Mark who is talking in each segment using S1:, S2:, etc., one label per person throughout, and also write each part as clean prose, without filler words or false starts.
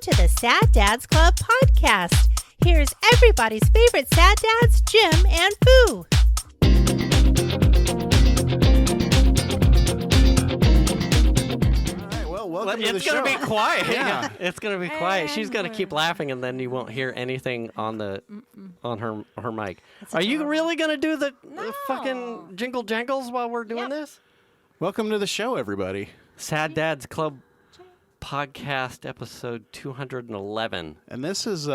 S1: to the Sad Dads Club podcast. Here's everybody's favorite sad dads, Jim and Foo.
S2: Welcome to the
S3: it's
S2: show.
S3: gonna be quiet.
S2: Yeah.
S3: It's gonna be quiet. She's gonna keep laughing, and then you won't hear anything on her mic. Are you really gonna do the fucking jingle jangles while we're doing this?
S2: Welcome to the show, everybody.
S3: Sad Dads Club podcast episode 211.
S2: And this is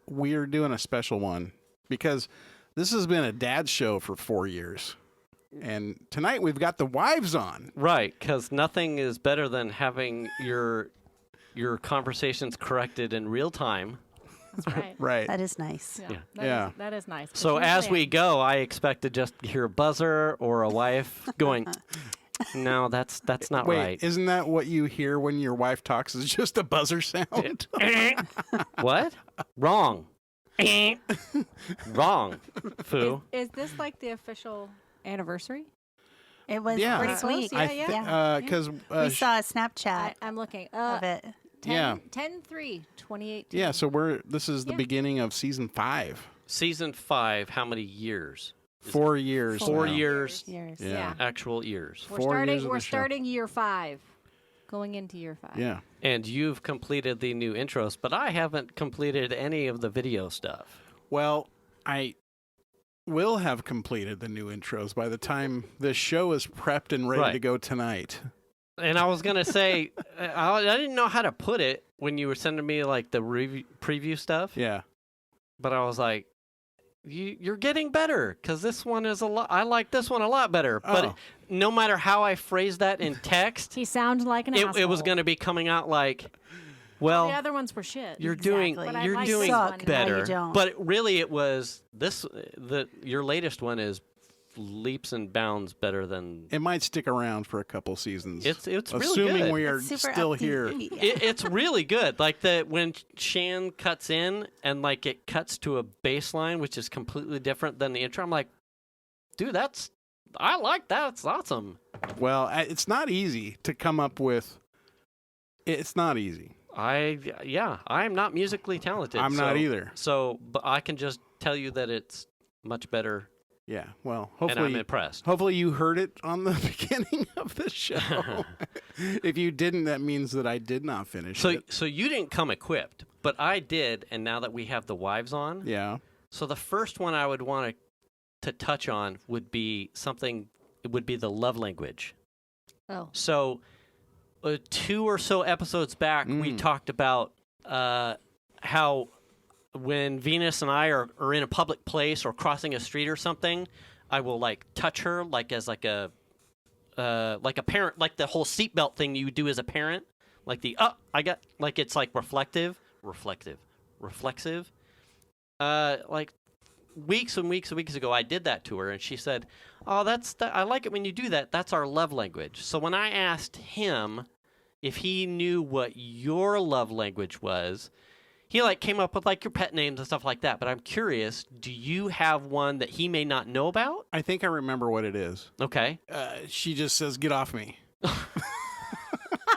S2: we're doing a special one because this has been a dad show for 4 years. And tonight we've got the wives on.
S3: Right, because nothing is better than having your conversations corrected in real time.
S4: That's right.
S2: Right.
S1: That is nice.
S3: Yeah.
S4: That is nice.
S3: So as we go, I expect to just hear a buzzer or a wife going, no, that's not
S2: Wait,
S3: right.
S2: isn't that what you hear when your wife talks is just a buzzer sound?
S3: What? Wrong. Wrong. Foo.
S4: Is this like the official anniversary?
S1: It was
S2: Yeah.
S1: pretty sweet.
S4: Yeah.
S2: Because
S1: We saw a Snapchat
S4: I'm looking
S1: of it.
S4: 10/3/2018.
S2: yeah, so this is the beginning of season 5.
S3: Season 5, how many years?
S2: 4 years.
S3: 4
S2: now.
S3: years.
S2: Yeah.
S3: Actual years.
S4: We're
S2: 4
S4: starting.
S2: years of
S4: We're
S2: the show.
S4: starting year 5, going into year 5.
S2: Yeah.
S3: And you've completed the new intros, but I haven't completed any of the video stuff.
S2: Well, I will have completed the new intros by the time this show is prepped and ready
S3: Right.
S2: to go tonight.
S3: And I was going to say, I didn't know how to put it when you were sending me like the preview stuff.
S2: Yeah.
S3: But I was like, you're getting better because this one is I like this one a lot better. But
S2: Oh.
S3: no matter how I phrased that in text,
S4: He sounds like an asshole.
S3: it was going to be coming out like, well,
S4: The other ones were shit.
S3: you're doing
S1: Exactly.
S4: But I
S3: you're
S4: like
S3: doing
S4: this one.
S3: better.
S1: No, you don't.
S3: But really, it was your latest one is leaps and bounds better than.
S2: It might stick around for a couple seasons.
S3: It's really
S2: assuming
S3: good.
S2: we are
S1: It's super
S2: still
S1: upbeat.
S2: here.
S3: It's really good. Like when Shan cuts in and like it cuts to a bass line, which is completely different than the intro. I'm like, dude, I like that. It's awesome.
S2: Well, it's not easy to come up with. It's not easy.
S3: I'm not musically talented.
S2: I'm not either.
S3: So, but I can just tell you that it's much better,
S2: Yeah. Well,
S3: and I'm
S2: hopefully,
S3: impressed.
S2: hopefully you heard it on the beginning of the show. If you didn't, that means that I did not finish it.
S3: So you didn't come equipped, but I did, and now that we have the wives on,
S2: Yeah.
S3: so the first one I would want to touch on would be something. It would be the love language.
S4: Oh.
S3: So, 2 or so episodes back, we talked about how when Venus and I are in a public place or crossing a street or something, I will like touch her like as like a parent, like the whole seatbelt thing you do as a parent, like I got like it's like reflexive. Like weeks and weeks and weeks ago, I did that to her, and she said, "Oh, I like it when you do that. That's our love language." So when I asked him if he knew what your love language was, he like came up with like your pet names and stuff like that. But I'm curious, do you have one that he may not know about?
S2: I think I remember what it is.
S3: Okay.
S2: She just says, "Get off me."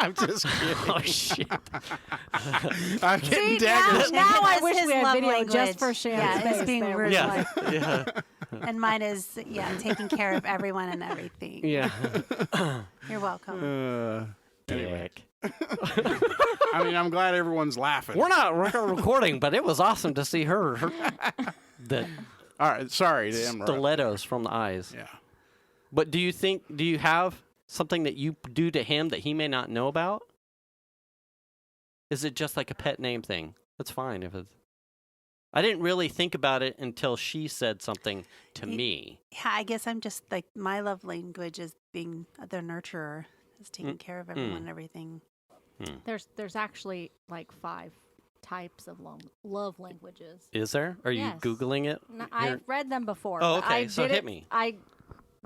S2: I'm just kidding.
S3: Oh shit.
S2: I'm getting daggers.
S4: Now I
S1: That's
S4: wish
S1: his
S4: we had
S1: love
S4: video
S1: language.
S4: just for Shannon's
S1: Yeah, it's
S4: face
S1: being
S4: there.
S1: rude.
S3: Yeah. Yeah.
S1: And mine is, taking care of everyone and everything.
S3: Yeah.
S1: You're welcome.
S2: Anyway,
S3: Dick.
S2: I mean, I'm glad everyone's laughing.
S3: We're not recording, but it was awesome to see her the
S2: All right, sorry to interrupt.
S3: stilettos from the eyes.
S2: Yeah.
S3: But do you have something that you do to him that he may not know about? Is it just like a pet name thing? That's fine if it's. I didn't really think about it until she said something to me.
S1: Yeah, I guess I'm just like, my love language is being the nurturer, is taking care of everyone and everything.
S4: There's actually like 5 types of love languages.
S3: Is there? Are you
S4: Yes.
S3: Googling it?
S4: No, I've read them before.
S3: Oh,
S4: but
S3: okay,
S4: I
S3: so
S4: did
S3: hit
S4: it-
S3: me.
S4: I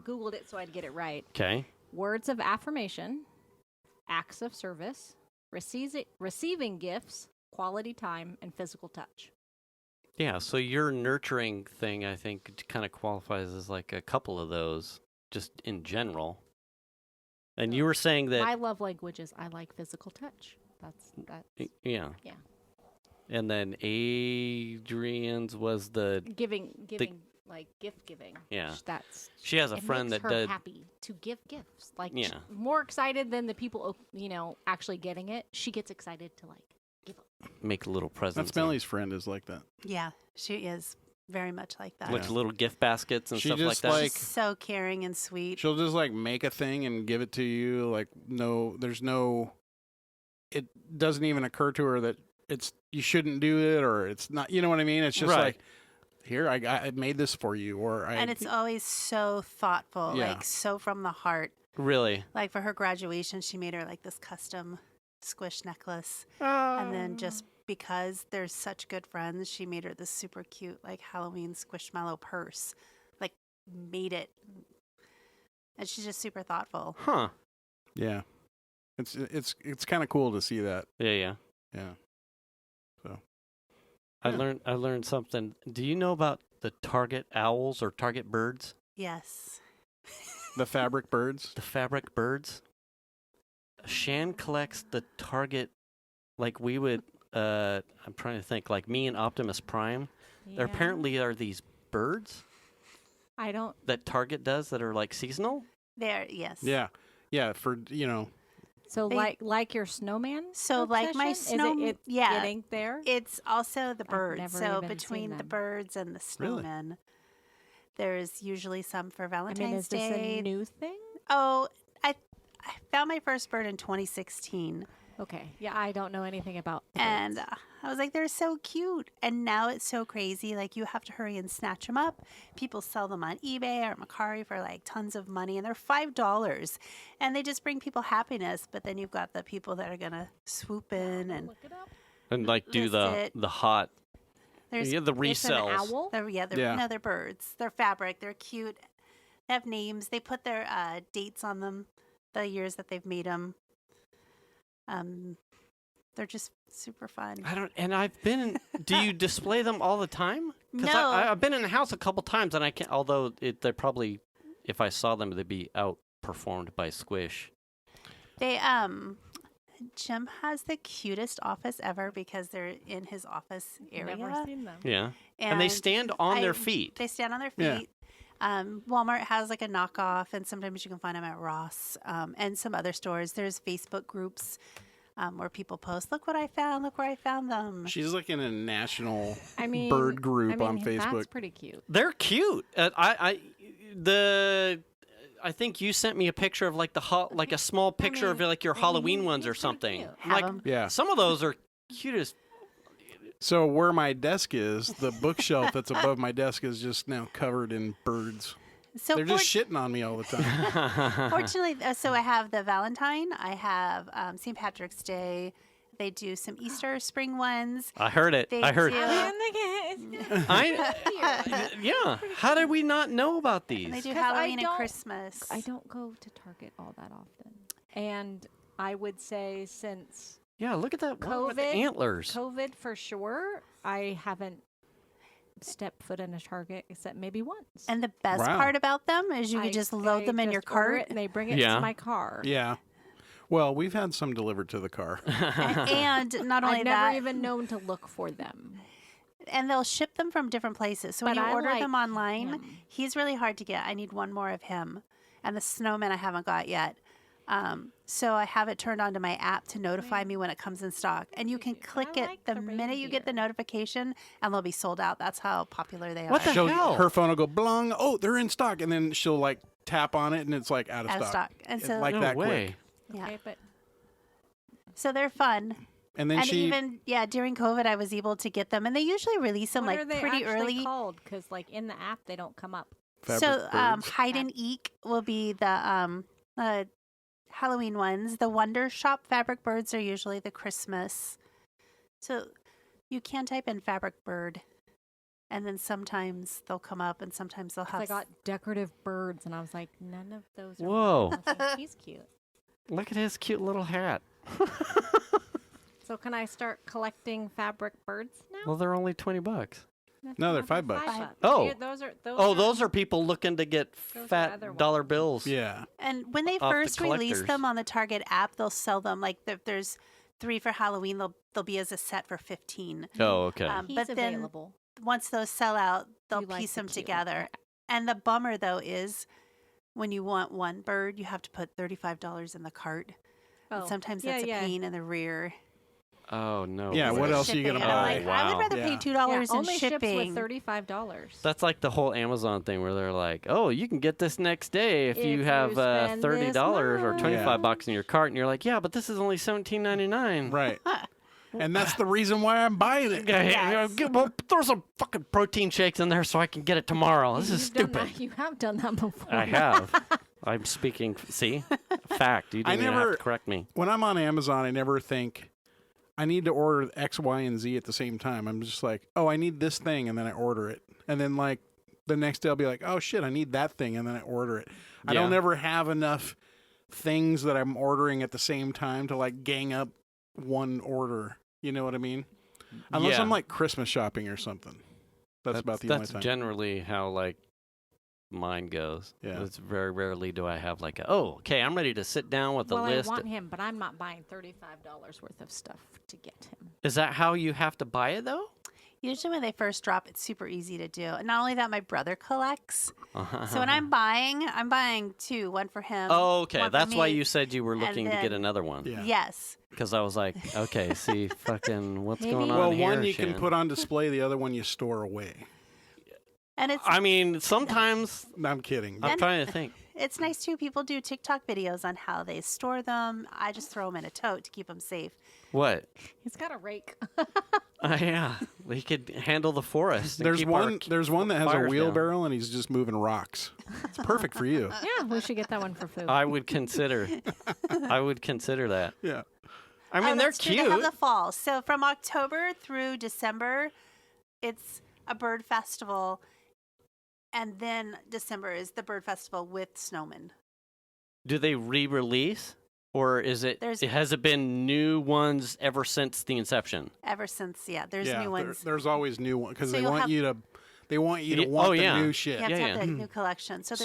S4: Googled it so I'd get it right.
S3: Okay.
S4: Words of affirmation, acts of service, receiving gifts, quality time, and physical touch.
S3: Yeah, so your nurturing thing, I think, kind of qualifies as like a couple of those, just in general. And you were saying that,
S4: My love language is I like physical touch. That's
S3: yeah.
S4: Yeah.
S3: And then Adrian's was the
S4: Giving, like gift giving.
S3: Yeah.
S4: She
S3: has a friend
S4: makes
S3: that
S4: her
S3: did.
S4: happy to give gifts. Like
S3: Yeah.
S4: more excited than the people, actually getting it. She gets excited to like give up.
S3: Make little presents.
S2: That's Melly's friend is like that.
S5: Yeah, she is very much like that.
S3: With little gift baskets and
S2: She
S3: stuff like
S2: just,
S3: that.
S2: like-
S5: She's so caring and sweet.
S2: She'll just like make a thing and give it to you. Like it doesn't even occur to her that you shouldn't do it or it's not. You know what I mean? It's just
S3: Right.
S2: like, here I made this for you, or
S5: And it's always so thoughtful,
S2: Yeah.
S5: like so from the heart.
S3: Really?
S5: Like for her graduation, she made her like this custom squish necklace. And then just because they're such good friends, she made her this super cute like Halloween squishmallow purse. Like made it. And she's just super thoughtful.
S3: Huh.
S2: yeah. It's kind of cool to see that.
S3: Yeah.
S2: Yeah. So
S3: I
S2: Yeah.
S3: learned something. Do you know about the target owls or target birds?
S5: Yes.
S2: the fabric birds.
S3: The fabric birds? Shan collects the target like we would I'm trying to think, like me and Optimus Prime. There apparently are these birds
S4: I don't.
S3: that Target does that are like seasonal.
S5: There, yes.
S2: Yeah. Yeah. For
S4: So
S5: They-
S4: like your snowman.
S5: So like my
S4: obsession?
S5: snow,
S4: Is it
S5: yeah.
S4: getting there?
S5: It's also the
S4: I've
S5: birds.
S4: never
S5: So
S4: even
S5: between
S4: seen
S5: the
S4: them.
S5: birds and the
S2: Really?
S5: snowmen, there's usually some for
S4: I
S5: Valentine's
S4: mean, is this
S5: Day.
S4: a new thing?
S5: Oh, I found my first bird in 2016,
S4: Okay. Yeah, I don't know anything about. The
S5: and
S4: birds.
S5: I was like, they're so cute. And now it's so crazy. Like you have to hurry and snatch them up. People sell them on eBay or Mercari for like tons of money, and they're $5, and they just bring people happiness. But then you've got the people that are gonna swoop in and
S4: Look it up.
S3: And like do
S5: List
S3: the hot
S5: there's
S3: the
S4: It's an
S3: resells.
S4: owl.
S2: Yeah.
S5: they're birds. They're fabric. They're cute. They have names. They put their dates on them, the years that they've made them. They're just super fun.
S3: I've been. Do you display them all the time? Because
S5: No.
S3: I've been in the house a couple times, and I can't. Although they're probably, if I saw them, they'd be outperformed by Squish.
S5: They Jim has the cutest office ever because they're in his office area.
S4: Never seen them.
S3: Yeah, and they stand on their feet.
S5: They stand on their
S2: Yeah.
S5: feet. Walmart has like a knockoff, and sometimes you can find them at Ross and some other stores. There's Facebook groups where people post, "Look what I found! Look where I found them."
S2: she's like in a national
S4: I mean,
S2: bird group on
S4: That's
S2: Facebook.
S4: pretty cute.
S3: They're cute. I think you sent me a picture of like like a small picture of like your Halloween ones or
S4: pretty
S3: something.
S4: cute.
S5: Have
S3: Like
S5: 'em.
S2: Yeah.
S3: some of those are cute as.
S2: So where my desk is, the bookshelf that's above my desk is just now covered in birds.
S5: So
S2: They're just shitting on me all the time.
S5: fortunately, so I have the Valentine. I have St. Patrick's Day. They do some Easter spring ones.
S3: I heard it.
S5: They
S3: I heard.
S5: do.
S3: Yeah. How did we not know about these?
S5: And they do
S4: 'Cause
S5: Halloween and
S4: don't-
S5: Christmas.
S4: I don't go to Target all that often, and I would say since
S3: Yeah, look at that one with the
S4: COVID,
S3: antlers.
S4: COVID for sure, I haven't stepped foot in a Target except maybe once.
S5: And the best
S2: Wow.
S5: part about them is you
S4: I-
S5: can just load them in your
S4: just order
S5: cart.
S4: it and they bring it
S3: Yeah.
S4: to my car.
S2: Yeah. Well, we've had some delivered to the car.
S5: And not only
S4: I've never
S5: that,
S4: even known to look for them.
S5: and they'll ship them from different places. So when
S4: But
S5: you
S4: I
S5: order
S4: like
S5: them online,
S4: him.
S5: he's really hard to get. I need one more of him. And the snowman I haven't got yet. So I have it turned on to my app to notify me when it comes in stock. And you can click it
S4: like
S5: the
S4: the
S5: minute you get the
S4: reindeer.
S5: notification, and they'll be sold out. That's how popular they are.
S3: What the hell?
S2: Her phone will go blung. Oh, they're in stock, and then she'll like tap on it, and it's like out of
S5: Out of stock. And
S2: It's
S5: so,
S2: like
S3: No
S2: that
S3: way.
S2: quick.
S5: yeah.
S4: Okay, but
S5: So they're fun.
S2: And then
S5: And
S2: she
S5: even, during COVID, I was able to get them. And they usually release them
S4: what
S5: like
S4: are they
S5: pretty
S4: actually
S5: early.
S4: called? Because like in the app, they don't come up.
S2: fabric
S5: So
S2: birds.
S5: hide and eek will be the Halloween ones. The Wonder Shop fabric birds are usually the Christmas. So you can type in fabric bird, and then sometimes they'll come up, and sometimes they'll
S4: 'Cause
S5: have.
S4: I got decorative birds, and I was like, none of those. Are
S3: Whoa.
S4: mine. I was like, he's cute.
S3: Look at his cute little hat.
S4: So can I start collecting fabric birds now?
S3: Well, they're only $20.
S2: No, they're $5.
S3: Oh.
S4: Yeah, those are.
S3: Those are people looking to get
S4: Those are
S3: fat
S4: other
S3: dollar
S4: ones.
S3: bills.
S2: yeah.
S5: And when they
S3: Off the
S5: first release
S3: collectors.
S5: them on the Target app, they'll sell them like there's 3 for Halloween. They'll be as a set for 15.
S3: Oh, okay.
S4: He's
S5: But then
S4: available.
S5: once those sell out, they'll
S4: You like
S5: piece
S4: the
S5: them
S4: cute
S5: together.
S4: like that.
S5: And the bummer though is when you want one bird, you have to put $35 in the cart. And
S4: Oh,
S5: sometimes
S4: yeah,
S5: that's
S4: yeah.
S5: a pain in the rear.
S3: Oh no.
S2: Yeah,
S5: because of
S2: what
S5: the
S2: else are you
S5: shipping.
S2: gonna
S5: And I'm
S2: buy?
S5: like, I would
S3: Wow.
S5: rather
S2: Yeah.
S5: pay $2 in
S4: only
S5: shipping.
S4: ships with $35.
S3: That's like the whole Amazon thing where they're like, "Oh, you can get this next day if you
S4: If
S3: have
S4: you spend
S3: $30 or
S4: this
S3: 25
S2: much."
S3: bucks in your cart," and you're like, "Yeah, but this is only $17.99."
S2: Right. And that's the reason why I'm buying it.
S3: Okay,
S5: Yes.
S3: well, throw some fucking protein shakes in there so I can get it tomorrow. This is
S4: You've done
S3: stupid.
S4: that- You have done that before.
S3: I have. I'm speaking. See, fact. You
S2: I
S3: didn't even have
S2: never-
S3: to correct me.
S2: When I'm on Amazon, I never think I need to order X, Y, and Z at the same time. I'm just like, oh, I need this thing, and then I order it. And then like the next day I'll be like, oh shit, I need that thing, and then I order it. I don't
S3: Yeah.
S2: ever have enough things that I'm ordering at the same time to like gang up one order. You know what I mean? Unless
S3: Yeah.
S2: I'm like Christmas shopping or something. That's about the only
S3: That's
S2: time.
S3: generally how like mine goes.
S2: Yeah.
S3: It's very rarely do I have like okay, I'm ready to sit down with a
S4: Well,
S3: list.
S4: I want him, but I'm not buying $35 worth of stuff to get him.
S3: Is that how you have to buy it though?
S5: Usually when they first drop, it's super easy to do. And not only that, my brother collects.
S3: Uh-huh.
S5: So when I'm buying 2, one for him.
S3: Oh, okay.
S5: one for
S3: That's why
S5: me.
S3: you said you were looking to get
S5: then-
S3: another one.
S2: Yeah.
S5: Yes.
S3: Because I was like, okay, see, fucking, what's
S4: Maybe-
S3: going on
S2: Well,
S3: here?
S2: one you can
S3: Shan?
S2: put on display, the other one you store away.
S5: And it's
S3: I mean, sometimes
S2: No, I'm kidding.
S3: I'm
S5: And-
S3: trying to think.
S5: it's nice too. People do TikTok videos on how they store them. I just throw them in a tote to keep them safe.
S3: What?
S4: He's got a rake.
S3: Yeah, we could handle the forest. and
S2: There's
S3: keep our
S2: There's one that has a
S3: fires down.
S2: wheelbarrow and he's just moving rocks. It's perfect for you.
S4: Yeah, we should get that one for food.
S3: I would consider. I would consider that.
S2: Yeah.
S3: I mean, they're
S5: That's true.
S3: cute.
S5: They have the fall. So from October through December, it's a bird festival. And then December is the bird festival with snowmen.
S3: Do they re-release, or is it?
S5: There's-
S3: Has it been new ones ever since the inception?
S5: Ever since, there's
S2: yeah,
S5: new ones.
S2: there's always new ones because
S5: So
S2: they
S5: you'll
S2: want
S5: have-
S2: you to. They want you to
S3: Yeah,
S2: want
S3: oh,
S2: the
S3: yeah.
S2: new
S5: You
S2: shit.
S5: have
S3: Yeah,
S5: to have
S3: yeah.
S5: the new collection. So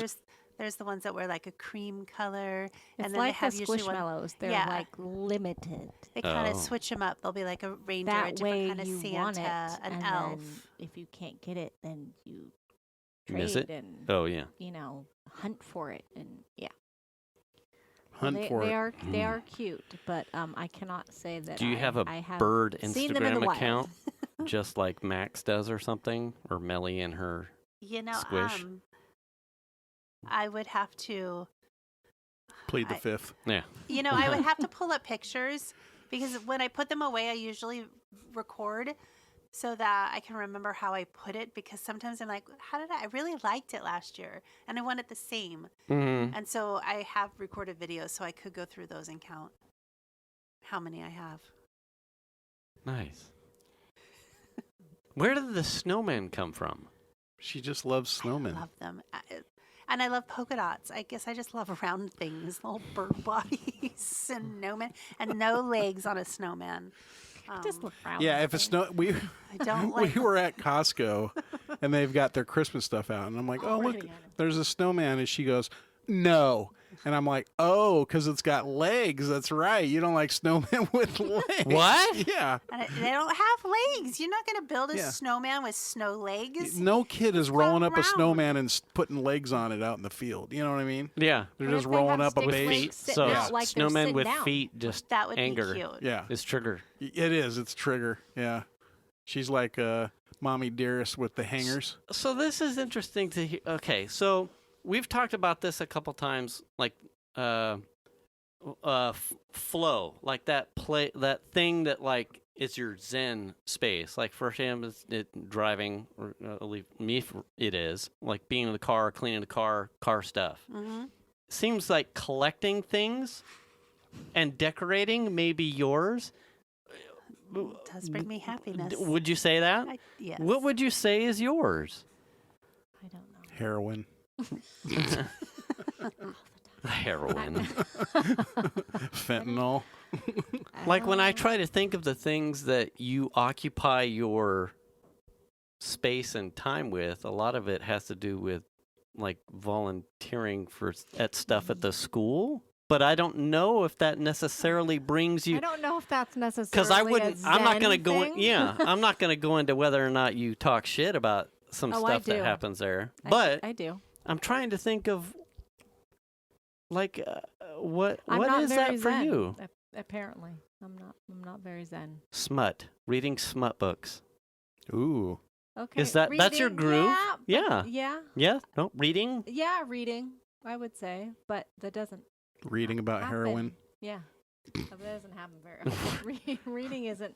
S5: there's the ones that wear like a cream color,
S4: It's
S5: and then
S4: like
S5: they have
S4: the
S5: usually one.
S4: Squishmallows. They're
S5: Yeah.
S4: like limited.
S5: They kind of
S3: Oh.
S5: switch them up. They'll be like a ranger, a
S4: That
S5: different
S4: way
S5: kind of
S4: you
S5: Santa,
S4: want it,
S5: an
S4: and
S5: elf.
S4: then if you can't get it, then you
S3: Miss
S4: trade
S3: it?
S4: and
S3: Oh yeah.
S4: hunt for it, and yeah.
S2: Hunt
S4: they,
S2: for
S4: they
S2: it.
S4: are they are cute, but I cannot say that.
S3: Do you have a
S4: I have
S3: bird
S4: seen them in the
S3: Instagram
S4: wild.
S3: account, just like Max does, or something, or Melly and her?
S5: You know,
S3: Squish.
S5: I would have to.
S2: Plead the
S5: I-
S2: fifth.
S3: Yeah.
S5: You know, I would have to pull up pictures because when I put them away, I usually record so that I can remember how I put it. Because sometimes I'm like, how did I really liked it last year, and I want it the same.
S3: Mm-hmm.
S5: And so I have recorded videos, so I could go through those and count how many I have.
S3: Nice. Where did the snowmen come from?
S2: She just loves
S5: I
S2: snowmen.
S5: love them. And I love polka dots. I guess I just love round things, little bird bodies, snowmen, and no legs on a snowman.
S4: Just look around.
S2: Yeah, if it's snow, we
S5: I don't like.
S2: we were at Costco, and they've got their Christmas stuff out, and I'm like, oh look,
S4: Already on it.
S2: there's a snowman, and she goes, no, and I'm like, oh, because it's got legs. That's right. You don't like snowmen with legs.
S3: What?
S2: Yeah.
S5: And they don't have legs. You're not going to build a
S2: Yeah.
S5: snowman with snow legs.
S2: No kid is rolling up a
S5: round.
S2: snowman and putting legs on it out in the field. You know what I mean?
S3: Yeah.
S2: They're
S4: What
S2: just
S4: if they
S2: rolling
S4: have
S2: up a
S4: stick
S2: base.
S4: legs sitting
S3: So
S4: out like they're
S3: snowmen
S4: sitting
S3: with
S4: down?
S3: feet, just
S5: That would
S3: anger
S5: be cute.
S2: Yeah,
S3: is trigger.
S2: it is. It's Trigger. Yeah, she's like mommy dearest with the hangers.
S3: So this is interesting to hear. Okay, so we've talked about this a couple times, like flow, like that thing that like is your Zen space. Like for him, it's driving, or at least me, it is like being in the car, cleaning the car stuff.
S5: Mm-hmm.
S3: Seems like collecting things and decorating may be yours.
S5: Does bring me happiness.
S3: Would you say that?
S5: Yes.
S3: What would you say is yours?
S4: I don't know.
S2: Heroin.
S3: Heroin.
S2: Fentanyl.
S3: Like when I try to think of the things that you occupy your space and time with, a lot of it has to do with like volunteering at stuff at the school. but I don't know if that necessarily brings you.
S4: I don't know if that's necessarily
S3: Because I wouldn't. I'm not going to go.
S4: thing.
S3: Yeah, I'm not going to go into whether or not you talk shit about some
S4: Oh,
S3: stuff
S4: I
S3: that
S4: do.
S3: happens there.
S4: I-
S3: But
S4: I do.
S3: I'm trying to think of like what
S4: I'm not
S3: is
S4: very
S3: that for
S4: zen,
S3: you?
S4: Apparently, I'm not very zen.
S3: Smut, reading smut books.
S2: Ooh.
S4: Okay.
S3: Is that's your
S4: reading,
S3: groove?
S4: Yeah.
S3: Yeah.
S4: Yeah.
S3: Yeah. No, reading.
S4: Yeah, reading, I would say, but that doesn't
S2: Reading about
S4: happen.
S2: heroin.
S4: Yeah. That doesn't happen very often. Reading isn't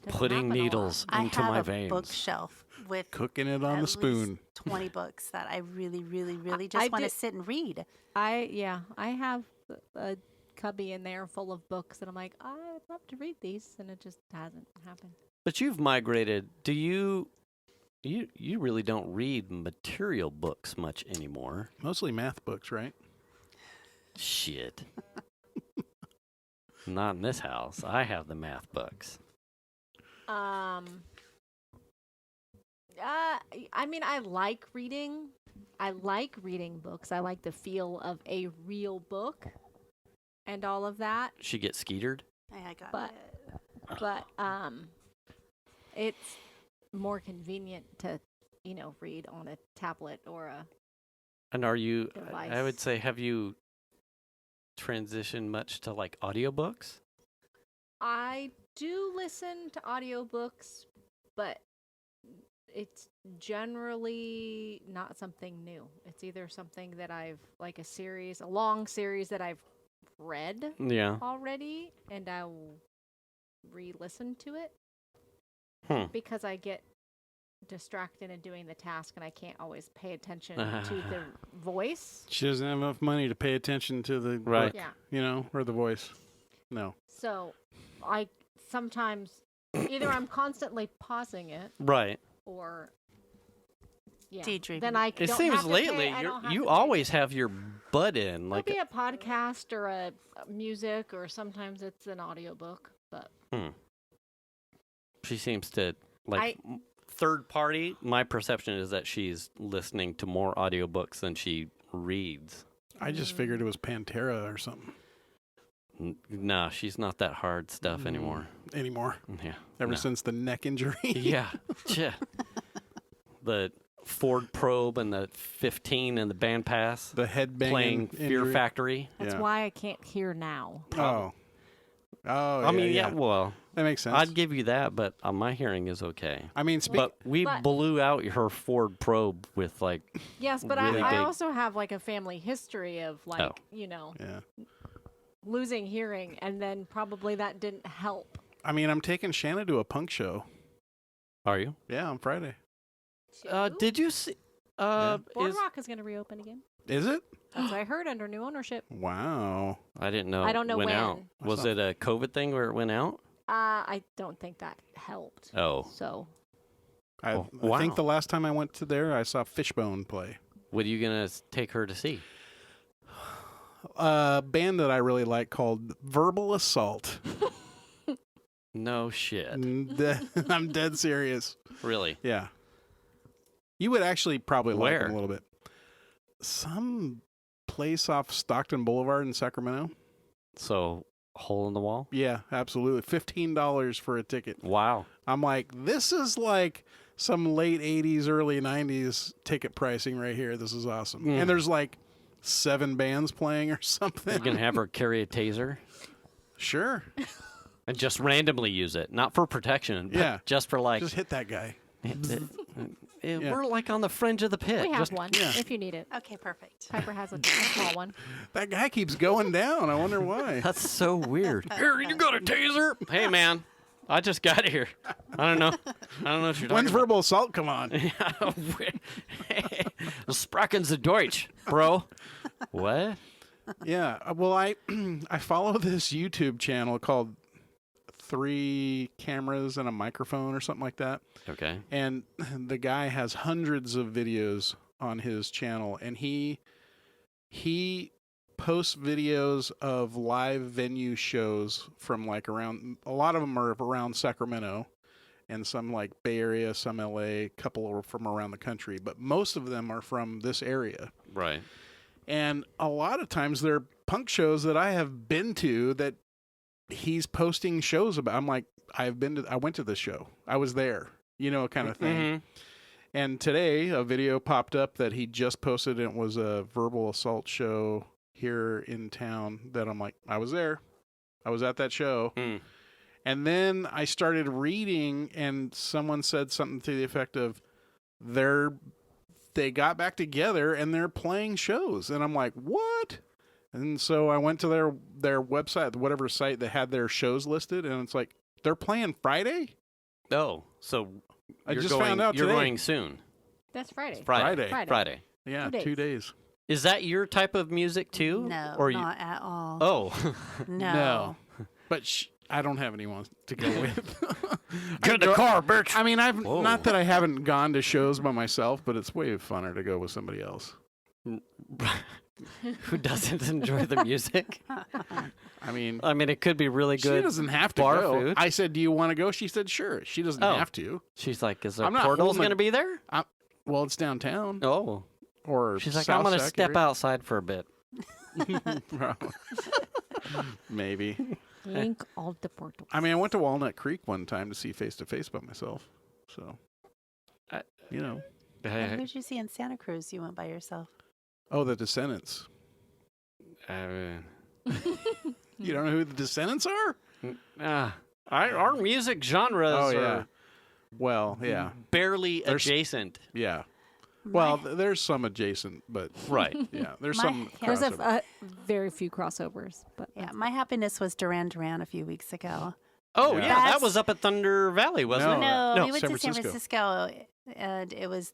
S4: doesn't
S3: Putting
S4: happen a lot.
S3: needles
S5: I
S3: into
S5: have
S3: my
S5: a
S3: veins.
S5: bookshelf with
S2: Cooking it on
S5: at
S2: the spoon.
S5: least 20 books that I really, really, really
S4: I
S5: just want to
S4: did-
S5: sit and read.
S4: I have a cubby in there full of books and I'm like, I'd love to read these, and it just hasn't happened.
S3: But you've migrated. Do you? You really don't read material books much anymore.
S2: Mostly math books, right?
S3: Shit. Not in this house. I have the math books.
S4: I mean, I like reading. I like reading books. I like the feel of a real book and all of that.
S3: She gets skeetered.
S5: I got
S4: But-
S5: it.
S4: But it's more convenient to, read on a tablet or a
S3: And are you? I would
S4: Device.
S3: say, have you transitioned much to like audiobooks?
S4: I do listen to audiobooks, but it's generally not something new. It's either something that I've like a long series that I've read
S3: Yeah.
S4: already, and I'll re-listen to it because I get distracted in doing the task and I can't always pay attention to the voice.
S2: She doesn't have enough money to pay attention to the
S3: Right.
S2: book,
S4: Yeah.
S2: or the voice. No.
S4: So I sometimes either I'm constantly pausing it
S3: Right.
S4: or
S5: Daydreaming.
S4: then I
S3: It
S4: don't
S3: seems
S4: have to
S3: lately
S4: pay, I don't have
S3: you
S4: to
S3: always have your butt in.
S4: It'll
S3: Like,
S4: be a podcast or a music, or sometimes it's an audiobook. But
S3: she seems to like third party. My perception is that she's listening to more audiobooks than she reads.
S2: I just figured it was Pantera or something
S3: Nah, she's not that hard stuff anymore.
S2: anymore.
S3: Yeah.
S2: Ever
S3: no.
S2: since the neck injury.
S3: Yeah. Yeah. The Ford Probe and the 15 and the band pass
S2: The headbanging
S3: playing Fear
S2: injury.
S3: Factory.
S4: that's
S2: Yeah.
S4: why I can't hear now.
S2: Oh. Oh,
S3: I mean, yeah, well,
S2: that makes sense.
S3: I'd give you that, but my hearing is okay.
S2: I mean,
S3: But we
S4: But-
S3: blew out her Ford Probe with like,
S4: Yes, but
S3: Really
S4: I
S3: big.
S4: also have like a family history of like
S3: Oh.
S2: yeah.
S4: losing hearing, and then probably that didn't help.
S2: I mean, I'm taking Shana to a punk show.
S3: are you?
S2: Yeah, on Friday.
S3: Did you see?
S4: Boardwalk is going to reopen again.
S2: Is it?
S4: That's what I heard under new ownership.
S2: Wow.
S3: I didn't know.
S4: I don't know
S3: went
S4: when.
S3: out. Was it a COVID thing where it went out?
S4: I don't think that helped.
S3: Oh,
S4: So
S2: I
S3: wow.
S2: think the last time I went to there, I saw Fishbone play.
S3: what are you gonna take her to see?
S2: A band that I really like called Verbal Assault.
S3: No shit.
S2: I'm dead serious.
S3: Really?
S2: Yeah. You would actually probably like
S3: Where?
S2: them a little bit. Some place off Stockton Boulevard in Sacramento.
S3: So hole in the wall?
S2: Yeah, absolutely. $15 for a ticket.
S3: Wow.
S2: I'm like, this is like some late 80s, early 90s ticket pricing right here. This is awesome.
S3: Mm.
S2: And there's like 7 bands playing or
S3: You
S2: something.
S3: can have her carry a taser
S2: Sure.
S3: and just randomly use it, not for protection, but
S2: Yeah.
S3: just for like.
S2: Just hit that guy. Yeah.
S3: We're like on the fringe of the pit.
S4: we have
S3: Just-
S4: one
S2: yeah.
S4: if you need it.
S5: Okay, perfect.
S4: Piper has a small one.
S2: That guy keeps going down. I wonder why.
S3: That's so weird. Here, you got a taser? Hey, man, I just got here. I don't know what you're talking
S2: When's
S3: about.
S2: verbal assault come on?
S3: Sprachen's the Deutsch, bro. What?
S2: Yeah. Well, I follow this YouTube channel called 3 Cameras and a Microphone or something like that.
S3: Okay.
S2: And the guy has hundreds of videos on his channel, and he posts videos of live venue shows from like around, a lot of them are around Sacramento, and some like Bay Area, some LA, a couple are from around the country, but most of them are from this area.
S3: Right.
S2: And a lot of times they're punk shows that I have been to that he's posting shows about. I'm like, I went to this show. I was there, kind of thing.
S3: Mm-hmm.
S2: And today a video popped up that he just posted. And it was a verbal assault show here in town that I'm like, I was there. I was at that show.
S3: Mm.
S2: And then I started reading, and someone said something to the effect of, they got back together and they're playing shows. And I'm like, what? And so I went to their website, whatever site that had their shows listed, and it's like, they're playing Friday?
S3: Oh, so
S2: I
S3: you're
S2: just
S3: going,
S2: found out
S3: you're
S2: today.
S3: going soon.
S4: That's Friday.
S3: Friday.
S2: Friday.
S3: Friday.
S2: Yeah,
S4: 2
S2: 2 days.
S3: Is that your type of music too?
S5: No,
S3: Or
S5: not at all.
S3: Oh.
S5: No.
S2: But I don't have anyone to go with.
S3: Get in the car, bitch.
S2: I mean,
S3: Whoa.
S2: not that I haven't gone to shows by myself, but it's way funner to go with somebody else.
S3: Who doesn't enjoy the music?
S2: I mean,
S3: it could be really good.
S2: she doesn't have to
S3: bar
S2: go.
S3: food.
S2: I said, "Do you want to go?" She said, "Sure." She doesn't have to.
S3: She's like, is there
S2: I'm not
S3: portals
S2: holding
S3: going to be there?
S2: Well, it's downtown.
S3: Oh.
S2: Or
S3: She's like,
S2: South
S3: I'm going to
S2: Sac
S3: step
S2: area.
S3: outside for a bit.
S2: Probably. Maybe.
S4: Link all the portals.
S2: I mean, I went to Walnut Creek one time to see Face to Face by myself. So,
S3: I-
S5: And who did you see in Santa Cruz? You went by yourself.
S2: oh, the Descendants. You don't know who the Descendants are?
S3: Our music genres
S2: Oh, yeah.
S3: are
S2: Well, yeah.
S3: barely
S2: There's-
S3: adjacent.
S2: Yeah. Well, there's some adjacent, but
S3: Right.
S2: yeah, there's
S5: My-
S2: some
S4: There's
S2: crossover.
S4: very few crossovers, but
S5: Yeah, my happiness was Duran Duran a few weeks ago.
S3: Oh,
S2: Yeah.
S3: yeah, that
S5: That's-
S3: was up at Thunder Valley, wasn't
S2: No,
S3: it?
S5: No,
S2: no,
S5: we went
S2: San
S5: to San
S2: Francisco.
S5: Francisco, and it was,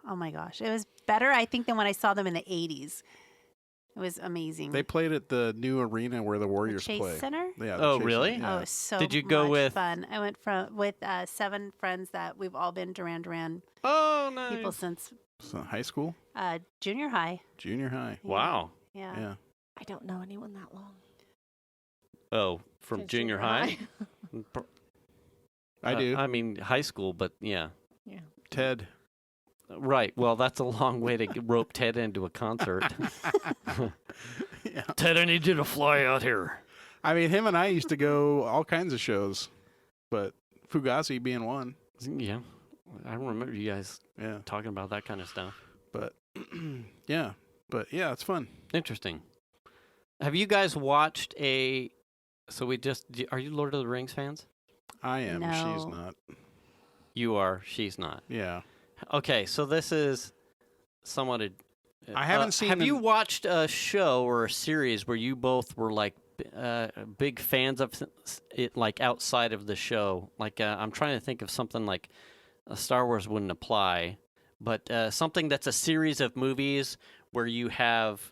S5: oh my gosh, it was better, I think, than when I saw them in the 80s. It was amazing.
S2: They played at the new arena where the
S5: the
S2: Warriors
S5: Chase
S2: play.
S5: Center?
S2: Yeah. the
S3: Oh,
S2: Chase
S3: really?
S2: Center,
S5: Oh,
S2: yeah.
S5: it was so
S3: Did you go
S5: much
S3: with-
S5: fun. I went with 7 friends that we've all been Duran Duran
S3: Oh, nice.
S5: people since
S2: So high school,
S5: junior high.
S2: junior high.
S3: Wow.
S5: Yeah.
S2: Yeah.
S4: I don't know anyone that long.
S3: Oh, from
S4: Since
S3: junior high?
S2: I do.
S3: I mean, high school, but yeah.
S4: Yeah.
S2: Ted.
S3: Right. Well, that's a long way to rope Ted into a concert.
S2: Yeah.
S3: Ted, I need you to fly out here.
S2: I mean, him and I used to go all kinds of shows, but Fugazi being one.
S3: Yeah. I remember you guys
S2: Yeah.
S3: talking about that kind of stuff.
S2: But yeah. But yeah, it's fun.
S3: Interesting. Have you guys watched are you Lord of the Rings fans?
S2: I am. She's
S5: No.
S2: not.
S3: You are. She's not.
S2: Yeah.
S3: Okay, so this is somewhat.
S2: I haven't seen
S3: Have
S2: the-
S3: you watched a show or a series where you both were like big fans of it, like outside of the show? Like I'm trying to think of something like Star Wars wouldn't apply, but something that's a series of movies where you have.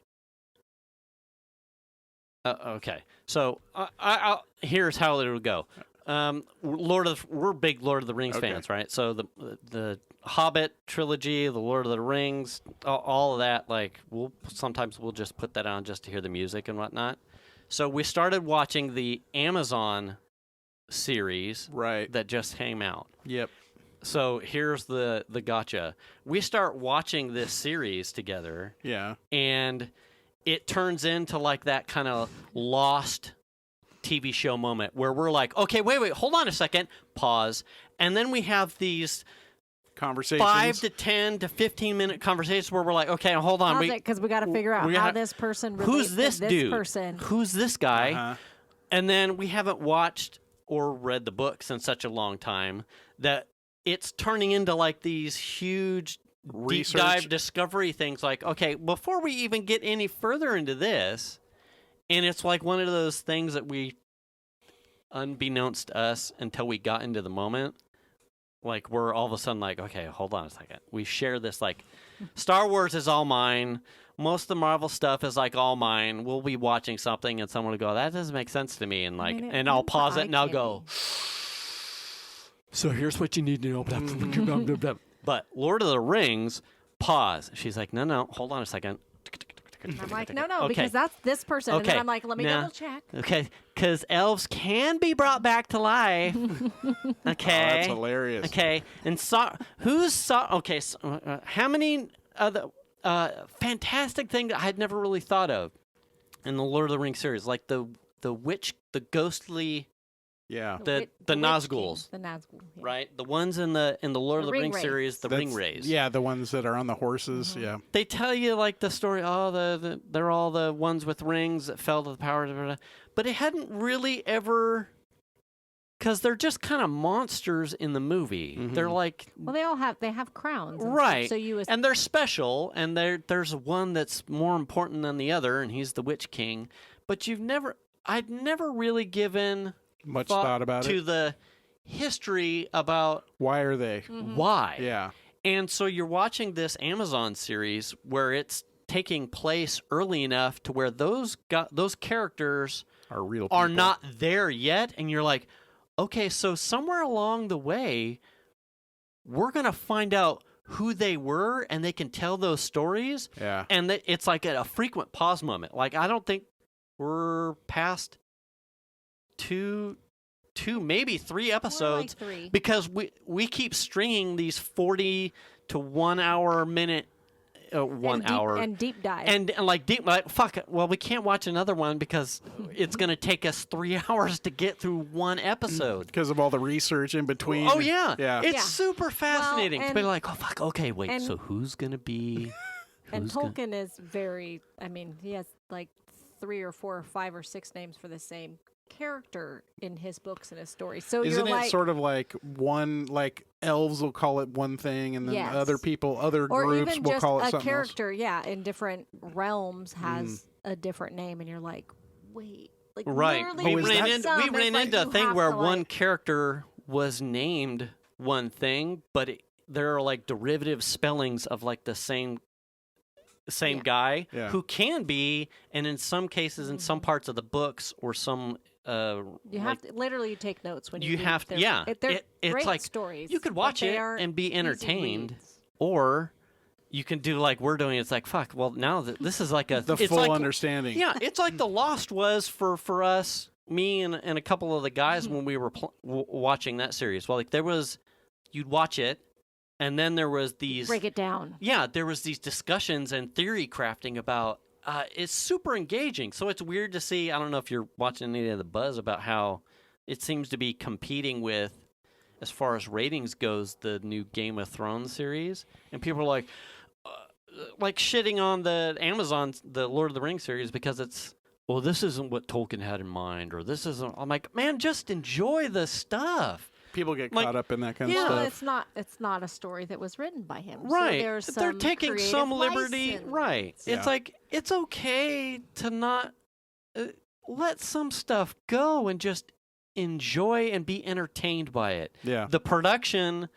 S3: Okay, so here's how it would go. We're big Lord of the Rings
S2: Okay.
S3: fans, right? So the Hobbit trilogy, the Lord of the Rings, all of that. Like sometimes we'll just put that on just to hear the music and whatnot. So we started watching the Amazon series
S2: Right.
S3: that just came out.
S2: Yep.
S3: So here's the gotcha. We start watching this series together,
S2: Yeah.
S3: and it turns into like that kind of Lost TV show moment where we're like, okay, wait, hold on a second, pause, and then we have these
S2: Conversations.
S3: 5 to 10 to 15-minute conversations where we're like, okay, hold on,
S4: Pause it because we got to figure out
S3: we
S4: how
S3: gotta-
S4: this person
S3: who's
S4: relates
S3: this
S4: to this
S3: dude?
S4: person.
S3: Who's this guy?
S2: Uh-huh.
S3: And then we haven't watched or read the books in such a long time that it's turning into like these huge deep
S2: Research.
S3: dive discovery things like, okay, before we even get any further into this, and it's like one of those things that we, unbeknownst to us until we got into the moment, like we're all of a sudden like, okay, hold on a second. We share this, like, Star Wars is all mine. Most of the Marvel stuff is like all mine. We'll be watching something and someone will go, that doesn't make sense to me. And like,
S4: mean, it
S3: and I'll
S4: means
S3: pause it
S4: eye
S3: and I'll go,
S4: candy.
S3: so here's what you need to know. Blah, blah, blah, blah, blah. But Lord of the Rings, pause. She's like, no, hold on a second.
S4: And I'm like, no,
S3: Okay.
S4: because that's this person. And then
S3: Okay.
S4: I'm like, let me
S3: Now-
S4: double check.
S3: Okay, because elves can be brought back to life.
S2: Oh,
S3: Okay.
S2: that's hilarious.
S3: Okay, and okay, how many other fantastic thing that I had never really thought of? in the Lord of the Rings series, like the witch, the ghostly,
S2: Yeah.
S3: the
S4: Witch King,
S3: Nazguls,
S4: the Nazgul, yeah.
S3: right? The ones in the Lord of the Rings
S4: Ringwraiths.
S3: series, the
S2: That's-
S3: Ringwraiths.
S2: Yeah, the ones that are on the horses. Yeah.
S3: They tell you like the story. Oh, they're all the ones with rings that fell to the power. But it hadn't really ever, because they're just kind of monsters in the movie.
S2: Mhm.
S3: They're like,
S4: Well, they have crowns, and stuff,
S3: right?
S4: So you
S3: And they're special, and there's one that's more important than the other, and he's the Witch King. But I'd never really given
S2: Much thought about
S3: to
S2: it.
S3: the history about
S2: Why are they?
S4: Mm-hmm.
S3: why.
S2: Yeah.
S3: And so you're watching this Amazon series where it's taking place early enough to where those characters
S2: Are real
S3: are
S2: people.
S3: not there yet, and you're like, okay, so somewhere along the way, we're gonna find out who they were, and they can tell those stories,
S2: Yeah.
S3: and it's like a frequent pause moment. Like I don't think we're past two, maybe 3 episodes.
S4: More like 3.
S3: Because we keep stringing these 40 to 1 hour minute, 1
S4: and
S3: hour.
S4: and deep dive.
S3: And like deep, like fuck it. Well, we can't watch another one because it's going to take us 3 hours to get through one episode.
S2: Because of all the research in between.
S3: Oh yeah,
S2: Yeah.
S3: It's
S4: Yeah.
S3: super fascinating to be
S4: and-
S3: like, oh fuck, okay, wait,
S4: and-
S3: so who's gonna be?
S4: And
S3: who's gonna-
S4: Tolkien is very, I mean, he has like 3 or 4 or 5 or 6 names for the same character in his books and his stories. So
S2: Isn't
S4: you're
S2: it
S4: like,
S2: sort of like one, like elves will call it one thing, and then
S4: Yes.
S2: other people, other
S4: or
S2: groups
S4: even
S2: will
S4: just
S2: call it
S4: a
S2: something
S4: character, yeah, in different realms has a different name, and you're like, wait, like
S3: Right.
S4: literally
S3: We
S2: is
S3: ran,
S2: that-
S3: in,
S4: some,
S3: we
S4: it's
S3: ran
S4: like
S3: into a
S4: you
S3: thing
S4: have
S3: where
S4: to,
S3: one
S4: like-
S3: character was named one thing, but there are like derivative spellings of like the same
S4: Yeah.
S3: guy
S2: Yeah.
S3: who can be, and in some cases, in some parts of the books or some.
S4: You have to literally take notes when you
S3: You
S4: read.
S3: have to-
S4: They're-
S3: yeah.
S4: They're
S3: It's
S4: great
S3: like,
S4: stories.
S3: you could
S4: but
S3: watch
S4: they
S3: it
S4: are
S3: and be
S4: easy
S3: entertained,
S4: reads.
S3: or you can do like we're doing. It's like fuck. Well, now this is like
S2: The
S3: it's
S2: full
S3: like,
S2: understanding.
S3: Yeah, it's like The Lost was for us, me and a couple of the guys when we were watching that series. Well, like you'd watch it, and then there was these
S4: Break it down.
S3: yeah, there was these discussions and theory crafting about. It's super engaging. So it's weird to see. I don't know if you're watching any of the buzz about how it seems to be competing with, as far as ratings goes, the new Game of Thrones series, and people are like shitting on the Amazon, the Lord of the Rings series because it's well, this isn't what Tolkien had in mind, or this isn't. I'm like, man, just enjoy the stuff.
S2: People get
S3: Like,
S2: caught up in that kind
S3: yeah,
S2: of
S4: Well,
S2: stuff.
S4: it's not a story that was written by him.
S3: Right.
S4: So there's
S3: They're
S4: some
S3: taking
S4: creative
S3: some liberty.
S4: license.
S3: Right.
S2: Yeah.
S3: It's like, it's okay to not let some stuff go and just enjoy and be entertained by it.
S2: Yeah.
S3: The production,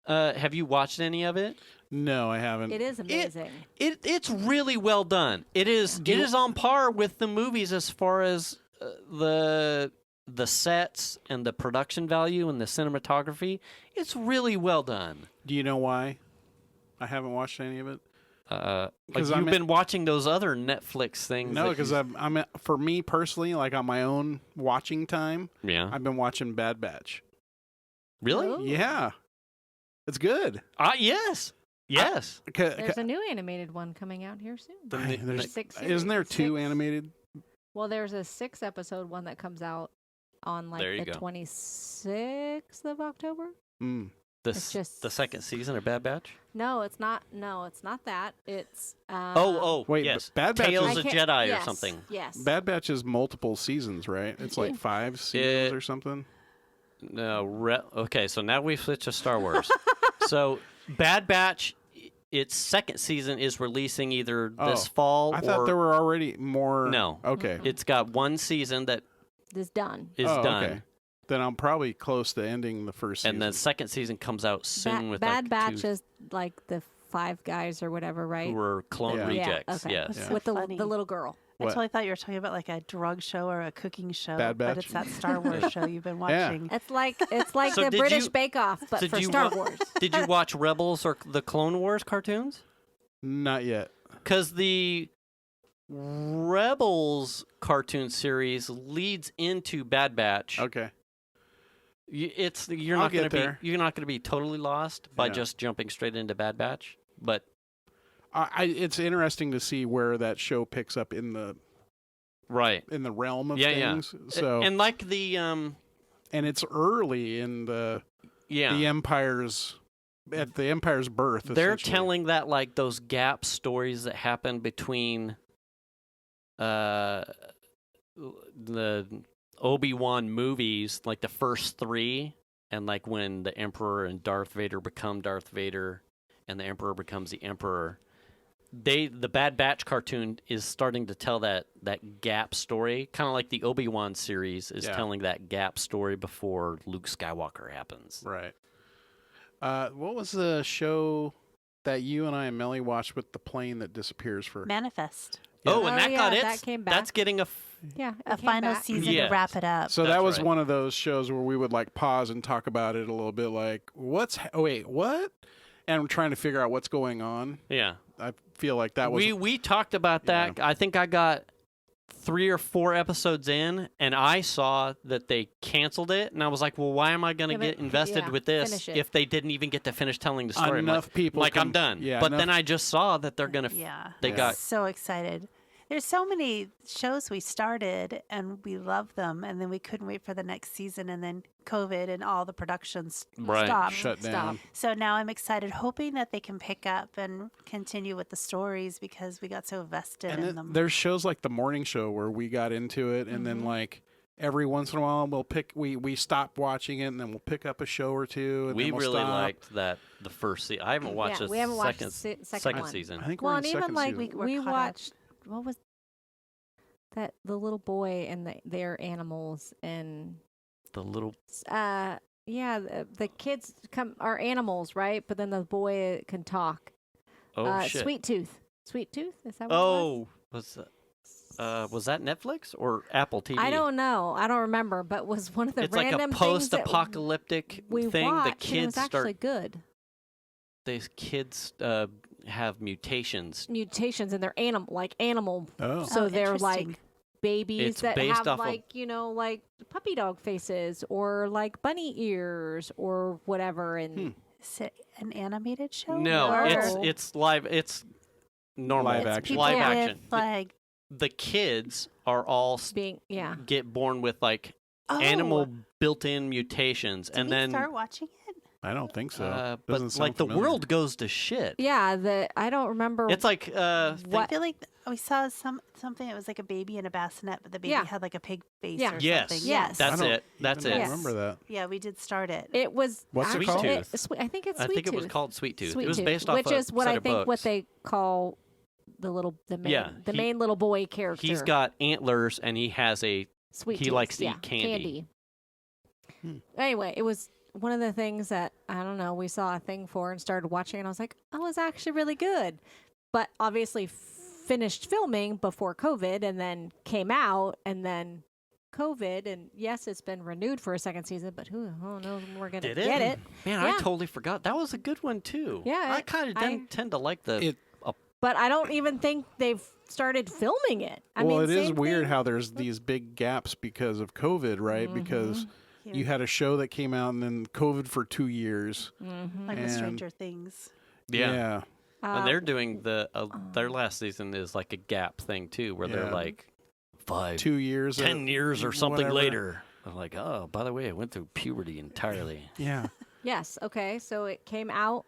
S3: have you watched any of it?
S2: No, I haven't.
S4: It is amazing.
S3: It's really well done. It is on par with the movies as far as the sets and the production value and the cinematography. It's really well done.
S2: Do you know why? I haven't watched any of it.
S3: Like
S2: 'Cause
S3: you've
S2: I'm
S3: been watching those other Netflix things.
S2: No,
S3: that
S2: because
S3: you-
S2: I'm for me personally, like on my own watching time,
S3: yeah.
S2: I've been watching Bad Batch.
S3: Really?
S4: Oh.
S2: Yeah, it's good.
S3: Yes. Yes.
S4: There's a new animated one coming out here soon.
S2: There's-
S4: 6
S2: Isn't there 2
S4: 6.
S2: animated?
S4: Well, there's a 6-episode one that comes out on like
S3: There you
S4: the
S3: go.
S4: 26th of October.
S2: Mm.
S4: It's just-
S3: the second season of Bad Batch.
S4: No, it's not. No, it's not that. It's
S2: Wait,
S3: yes.
S2: Bad Batch
S3: Tales
S2: is-
S3: of
S4: I can't-
S3: Jedi or
S4: yes,
S3: something.
S4: Yes.
S2: Bad Batch is multiple seasons, right? It's like 5 seasons or something.
S3: No. Okay, so now we've switched to Star Wars. So Bad Batch, its second season is releasing either this fall
S2: I thought
S3: or
S2: there were already more.
S3: No.
S2: Okay.
S3: it's got one season that
S4: It's done.
S3: is
S2: Oh,
S3: done.
S2: okay. Then I'm probably close to ending the first season.
S3: And the second season comes out soon with
S4: Bad
S3: like
S4: Batch
S3: two
S4: is like the 5 guys or whatever, right?
S3: who were clone
S2: Yeah.
S3: rejects.
S4: Yeah, okay.
S3: Yes.
S2: Yeah.
S4: With the
S5: Funny.
S4: little girl.
S5: I
S2: What?
S5: totally thought you were talking about like a drug show or a cooking show,
S2: Bad
S5: but
S2: Batch?
S5: it's that Star Wars show you've been
S2: Yeah.
S5: watching.
S4: It's like
S3: So
S4: the
S3: did
S4: British
S3: you-
S4: Bake Off, but
S3: did
S4: for
S3: you
S4: Star
S3: wa-
S4: Wars.
S3: Did you watch Rebels or the Clone Wars cartoons?
S2: Not yet.
S3: Because the Rebels cartoon series leads into Bad Batch.
S2: Okay.
S3: You're
S2: I'll
S3: not going
S2: get
S3: to be
S2: there.
S3: you're not going to be totally lost by
S2: Yeah.
S3: just jumping straight into Bad Batch. But
S2: It's interesting to see where that show picks up in the
S3: right
S2: in the realm of
S3: yeah
S2: things. So
S3: and like the
S2: and it's early in the empire's at the empire's birth.
S3: They're
S2: essentially.
S3: telling that like those gap stories that happen between the Obi-Wan movies, like the first 3, and like when the Emperor and Darth Vader become Darth Vader and the Emperor becomes the Emperor. The Bad Batch cartoon is starting to tell that gap story, kind of like the Obi-Wan series is telling that gap story before Luke Skywalker happens.
S2: Right. What was the show that you and I and Melly watched with the plane that disappears for?
S5: Manifest.
S3: Oh, and that got it.
S4: That came back.
S3: That's getting
S4: it
S5: A
S4: came
S5: final
S4: back.
S5: season
S3: Yes.
S5: to wrap it up.
S2: So
S3: That's
S2: that was
S3: right.
S2: one of those shows where we would like pause and talk about it a little bit, like wait, what? And I'm trying to figure out what's going on.
S3: Yeah.
S2: I feel like that was
S3: We talked about that. I think I got 3 or 4 episodes in, and I saw that they canceled it, and I was like, well, why am I going to get invested with this
S4: finish it.
S3: if they didn't even get to finish telling the story?
S2: Enough people
S3: I'm done.
S2: Yeah,
S3: but then I just saw that they're going to they got
S5: so excited. There's so many shows we started and we love them, and then we couldn't wait for the next season, and then COVID and all the productions stopped.
S2: shut down.
S5: So now I'm excited, hoping that they can pick up and continue with the stories because we got so vested
S2: And
S5: in them.
S2: there's shows like the morning show where we got into it, and then like every once in a while we stop watching it, and then we'll pick up a show or two. And
S3: we
S2: then we'll
S3: really
S2: stop.
S3: liked that the first season. I haven't watched
S4: we haven't watched
S3: second,
S4: the second one.
S3: season.
S2: I think
S4: Well,
S2: we're
S4: and
S2: in
S4: even
S2: second
S4: like
S2: season.
S4: we
S5: caught up.
S4: watched what was that the little boy and their animals and
S3: The little
S4: the kids are animals, right? But then the boy can talk.
S3: shit.
S4: Sweet Tooth is that what it was?
S3: Was that Netflix or Apple TV?
S4: I don't know. I don't remember, but was one of the
S3: It's like
S4: random
S3: a
S4: things that
S3: post-apocalyptic
S4: we
S3: thing.
S4: watched,
S3: The
S4: and it
S3: kids
S4: was actually good.
S3: These kids have mutations.
S4: Mutations in their animal.
S2: Oh.
S4: So they're like
S5: interesting.
S4: babies
S3: It's
S4: that
S3: based
S4: have
S3: off of-
S4: like like puppy dog faces or like bunny ears or whatever. And
S5: Is it an animated show?
S3: No,
S4: No.
S3: it's live. It's normal
S2: Live
S5: It's
S2: action.
S5: people
S3: Live
S5: with,
S3: action.
S5: Like,
S3: The kids are all
S4: being
S3: get born with like
S5: oh,
S3: animal built-in mutations,
S5: Did
S3: and
S5: we
S3: then
S5: start watching it?
S2: I don't think so.
S3: but
S2: Doesn't sound
S3: like the
S2: familiar.
S3: world goes to shit.
S4: I don't remember.
S3: It's like
S5: I feel like we saw something. It was like a baby in a bassinet, but the baby
S4: Yeah.
S5: had like a pig face
S4: Yeah.
S5: or
S3: Yes.
S5: something.
S4: Yes.
S3: That's
S2: I don't
S3: it. That's
S2: even
S3: it.
S2: remember that.
S5: Yeah, we did start it.
S4: It was
S2: What's it
S4: actually,
S2: called?
S3: Sweet Tooth.
S4: I think it's
S3: I
S4: Sweet
S3: think it was
S4: Tooth.
S3: called Sweet Tooth.
S4: Sweet
S3: It was
S4: Tooth,
S3: based off
S4: which is what
S3: set
S4: I
S3: of
S4: think
S3: books.
S4: what they call the main little boy character.
S3: He's got antlers and he has a
S4: Sweet
S3: he
S4: Tooth,
S3: likes to
S4: yeah,
S3: eat candy.
S4: Anyway, it was one of the things that I don't know. We saw a thing for and started watching, and I was like, "Oh, it was actually really good," but obviously finished filming before COVID, and then came out, and then COVID, and yes, it's been renewed for a second season, but who knows when we're gonna
S3: Did
S4: get it?
S3: Man,
S4: Yeah.
S3: I totally forgot. That was a good one too.
S4: Yeah,
S3: I kind of tend to like the.
S4: But I don't even think they've started filming it. I
S2: well,
S4: mean,
S2: it is
S4: same
S2: weird
S4: thing-
S2: how there's these big gaps because of COVID, right? Because you had a show that came out and then COVID for 2 years.
S5: Like with
S2: and-
S5: Stranger Things.
S3: yeah.
S4: Uh,
S3: And they're doing their last season is like a gap thing too, where they're
S2: Yeah.
S3: like 5,
S2: 2 years.
S3: 10 years or something
S2: whatever.
S3: later. I'm like, oh, by the way, I went through puberty entirely.
S2: Yeah.
S4: Yes. Okay. So it came out.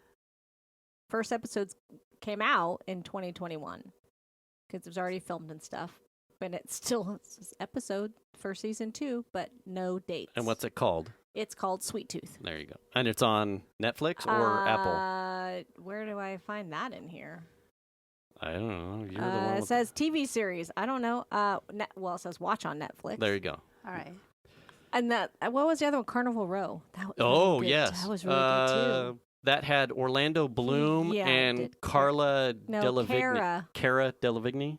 S4: First episodes came out in 2021 because it was already filmed and stuff. And it's still episode for season 2, but no dates.
S3: And what's it called?
S4: It's called Sweet Tooth.
S3: There you go. And it's on Netflix or Apple?
S4: Where do I find that in here?
S3: I don't know. You're the one.
S4: It
S3: With
S4: says TV series. I don't know. Well, it says watch on Netflix.
S3: there you go.
S5: All right.
S4: And that what was the other one? Carnival Row. That was
S3: Oh
S4: really good.
S3: yes,
S4: That was really good too.
S3: That had Orlando Bloom
S4: Yeah, it
S3: and
S4: did.
S3: Carla
S4: No,
S3: Delevingne. Cara Delevingne.